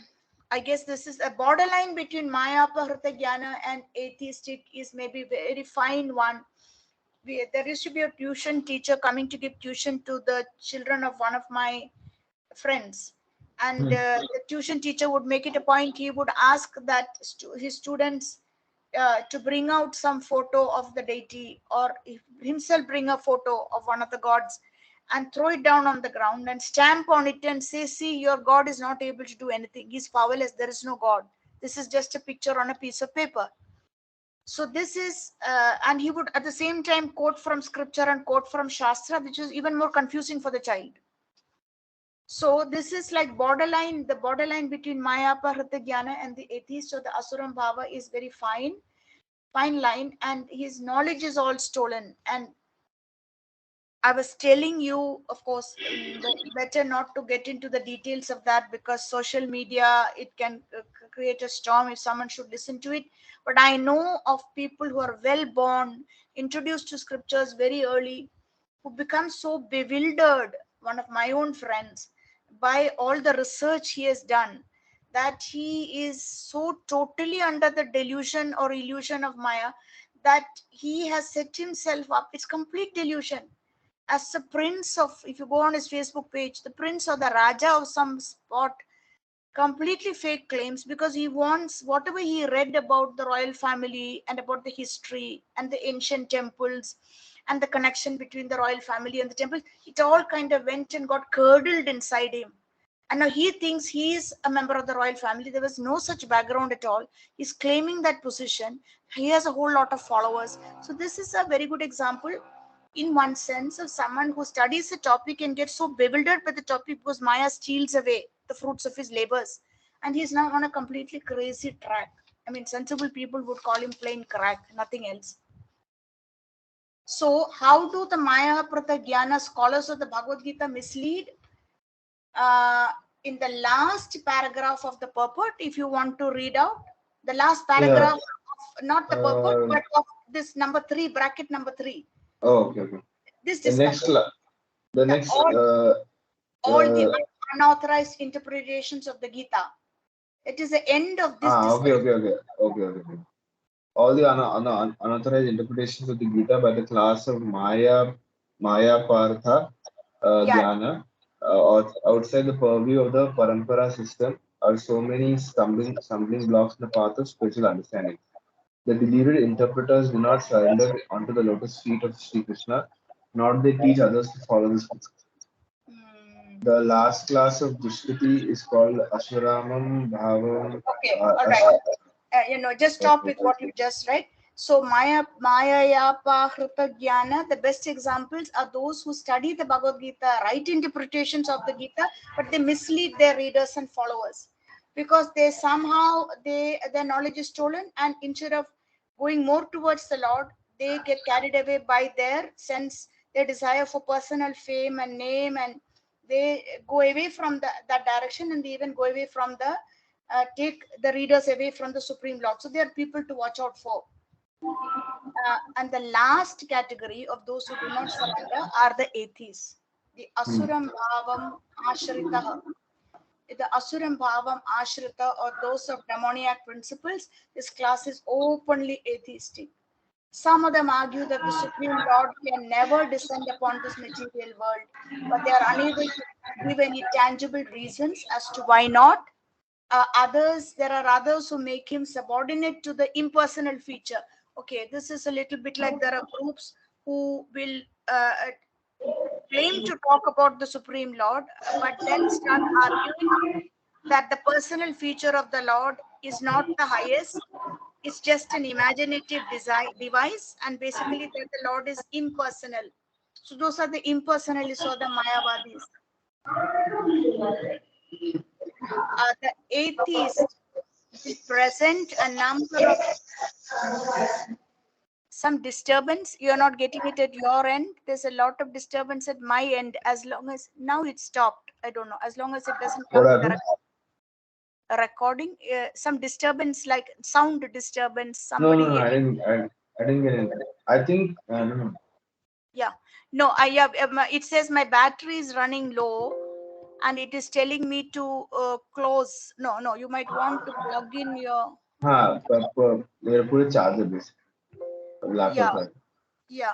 Speaker 2: I guess this is a borderline between Maya Pahrita Jnana and atheistic, is maybe very fine one. There used to be a tuition teacher coming to give tuition to the children of one of my friends. And
Speaker 1: Hmm.
Speaker 2: the tuition teacher would make it a point, he would ask that his students to bring out some photo of the deity, or himself bring a photo of one of the gods and throw it down on the ground and stamp on it and say, see, your god is not able to do anything, he's powerless, there is no god, this is just a picture on a piece of paper. So this is and he would at the same time quote from scripture and quote from shastra, which is even more confusing for the child. So this is like borderline, the borderline between Maya Pahrita Jnana and the atheist or the Asuram Bhava is very fine line, and his knowledge is all stolen. And I was telling you, of course, better not to get into the details of that, because social media, it can create a storm if someone should listen to it. But I know of people who are well born, introduced to scriptures very early, who become so bewildered. One of my own friends, by all the research he has done, that he is so totally under the delusion or illusion of Maya that he has set himself up. It's complete delusion as a prince of, if you go on his Facebook page, the prince or the Raja of some spot, completely fake claims, because he wants whatever he read about the royal family and about the history and the ancient temples and the connection between the royal family and the temples, it all kind of went and got curdled inside him. And now he thinks he is a member of the royal family. There was no such background at all. He's claiming that position. He has a whole lot of followers. So this is a very good example, in one sense, of someone who studies a topic and gets so bewildered by the topic because Maya steals away the fruits of his labors. And he's now on a completely crazy track. I mean, sensible people would call him plain crack, nothing else. So, how do the Maya Pratagyana scholars of the Bhagavad Gita mislead? uh, in the last paragraph of the purport, if you want to read out the last
Speaker 1: Yeah.
Speaker 2: paragraph of not the purport
Speaker 1: Uh,
Speaker 2: but of this number 3, bracket number 3,
Speaker 1: oh, okay, okay.
Speaker 2: this
Speaker 1: The next,
Speaker 2: discussion,
Speaker 1: the
Speaker 2: the
Speaker 1: next,
Speaker 2: all the
Speaker 1: uh,
Speaker 2: unauthorized interpretations of the Gita, it is the end of this
Speaker 1: okay,
Speaker 2: discussion.
Speaker 1: okay, okay, okay, okay, okay. All the unauthorized interpretations of the Gita by the class of Maya Partha,
Speaker 2: Yeah.
Speaker 1: Jnana, outside the purview of the Parampara system, are so many stumbling blocks in the path of spiritual understanding. The deluded interpreters do not surrender onto the lotus feet of Sri Krishna, nor do they teach others to follow this path.
Speaker 2: Mm,
Speaker 1: The last class of Dushkriti is called Ashwaramam Bhavam.
Speaker 2: okay,
Speaker 1: Uh,
Speaker 2: all right.
Speaker 1: Ash-
Speaker 2: Just stop with what you just read. So Maya Pahrita Jnana, the best examples are those who study the Bhagavad Gita, write interpretations of the Gita, but they mislead their readers and followers, because they somehow their knowledge is stolen, and instead of going more towards the Lord, they get carried away by their sense, their desire for personal fame and name, and they go away from that direction, and they even go away from the take the readers away from the Supreme Lord. So there are people to watch out for. And the last category of those who do not surrender are the atheists, the
Speaker 1: hmm.
Speaker 2: Asuram Bhavam Ashritaha. The Asuram Bhavam Ashrita, or those of demoniac principles, this class is openly atheistic. Some of them argue that the Supreme Lord can never descend upon this material world, but they are unable to give any tangible reasons as to why not. There are others who make him subordinate to the impersonal feature. Okay, this is a little bit like there are groups who will claim to talk about the Supreme Lord, but then start arguing that the personal feature of the Lord is not the highest. It's just an imaginative device, and basically that the Lord is impersonal. So those are the impersonalists or the Mayavadis. The atheist. it will present a number of some disturbance. You're not getting it at your end. There's a lot of disturbance at my end. As long as now it stopped, I don't know. As long as it doesn't
Speaker 1: What
Speaker 2: come to the
Speaker 1: happened?
Speaker 2: recording, some disturbance like sound disturbance.
Speaker 1: No, no,
Speaker 2: Somebody
Speaker 1: no. I
Speaker 2: yelling.
Speaker 1: didn't. I didn't get anything. I think I don't know.
Speaker 2: Yeah, no, I have. It says my battery is running low, and it is telling me to close. No, no, you might want to plug in your.
Speaker 1: They'll put a charger this laptop
Speaker 2: Yeah,
Speaker 1: like.
Speaker 2: yeah.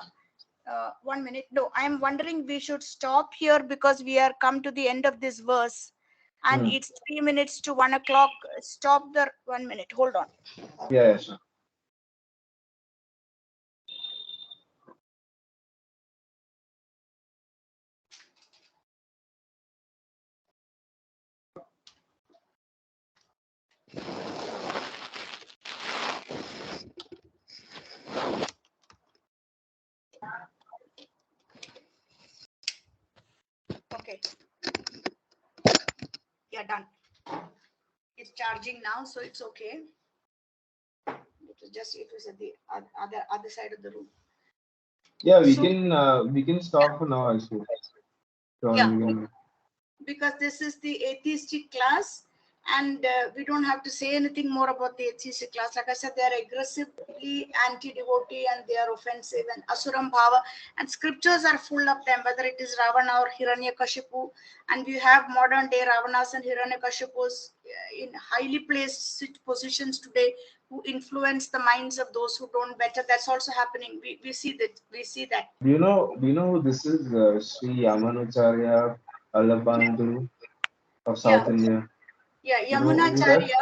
Speaker 2: 1 minute. No, I'm wondering we should stop here because we are come to the end of this verse, and
Speaker 1: Hmm.
Speaker 2: it's 3 minutes to 1 o'clock. Stop the 1 minute. Hold on.
Speaker 1: Yeah, yeah, sure.
Speaker 2: Okay. Yeah, done. It's charging now, so it's okay. It was at the other side of the room.
Speaker 1: Yeah,
Speaker 2: So
Speaker 1: we can stop for now also.
Speaker 2: yeah,
Speaker 1: John, we can,
Speaker 2: because this is the atheistic class, and we don't have to say anything more about the atheistic class. Like I said, they are aggressively anti-devotee and they are offensive and asuram bhava, and scriptures are full of them, whether it is Ravana or Hiranyakashipu, and we have modern day Ravanas and Hiranyakashipus in highly placed positions today, who influence the minds of those who don't better. That's also happening. We see that. We see that.
Speaker 1: do you know who this is? Sri Yamanacharya Alabandru of
Speaker 2: Yeah,
Speaker 1: South India.
Speaker 2: yeah.
Speaker 1: You know who that?
Speaker 2: Yamunacharya.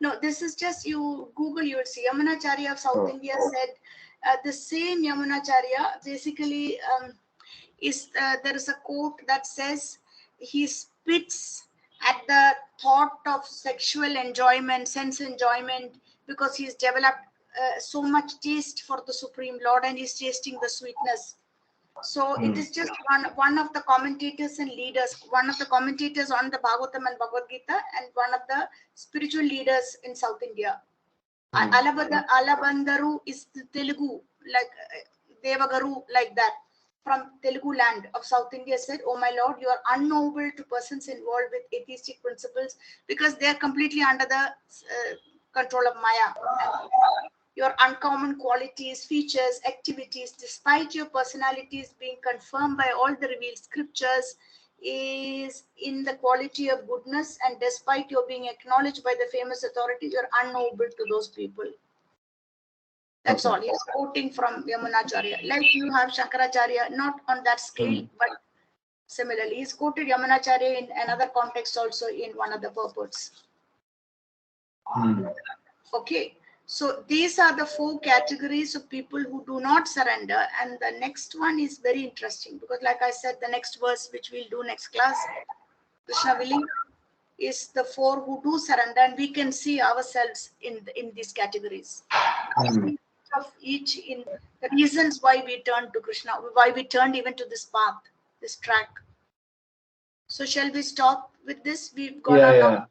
Speaker 2: No, this is just you Google, you will see. Yamunacharya of South
Speaker 1: Oh,
Speaker 2: India said the same Yamunacharya basically is there is a quote that says he spits at the thought of sexual enjoyment, sense enjoyment, because he's developed so much taste for the Supreme Lord and he's tasting the sweetness. So it
Speaker 1: hmm.
Speaker 2: is just one of the commentators and leaders, one of the commentators on the Bhagavatam and Bhagavad Gita, and one of the spiritual leaders in South India.
Speaker 1: Hmm.
Speaker 2: Alabandaru is the Telugu, like Devagaru, like that, from Telugu land of South India said, "Oh my Lord, you are unknowable to persons involved with atheistic principles because they are completely under the control of Maya. And your uncommon qualities, features, activities, despite your personalities being confirmed by all the revealed scriptures, is in the quality of goodness, and despite your being acknowledged by the famous authorities, you're unknowable to those people." That's
Speaker 1: Okay.
Speaker 2: all. He's quoting from Yamunacharya. Like you have Shankaracharya, not on that scale,
Speaker 1: Hmm.
Speaker 2: but similarly. He's quoted Yamunacharya in another context also in one of the purports.
Speaker 1: Hmm.
Speaker 2: Okay, so these are the four categories of people who do not surrender, and the next one is very interesting because, like I said, the next verse which we'll do next class, Krishna willing, is the four who do surrender, and we can see ourselves in these categories.
Speaker 1: Hmm.
Speaker 2: Of each in the reasons why we turned to Krishna, why we turned even to this path, this track. So shall we stop with this? We've gone
Speaker 1: Yeah,
Speaker 2: on now.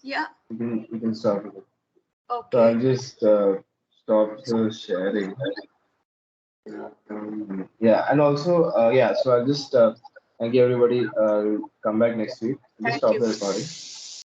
Speaker 1: yeah.
Speaker 2: Yeah.
Speaker 1: We can start with it. So I'll
Speaker 2: Okay.
Speaker 1: just stop the sharing. Yeah, and also, yeah, so I'll just thank you everybody. Come back next week. I'll just
Speaker 2: Thank
Speaker 1: stop
Speaker 2: you.
Speaker 1: the recording.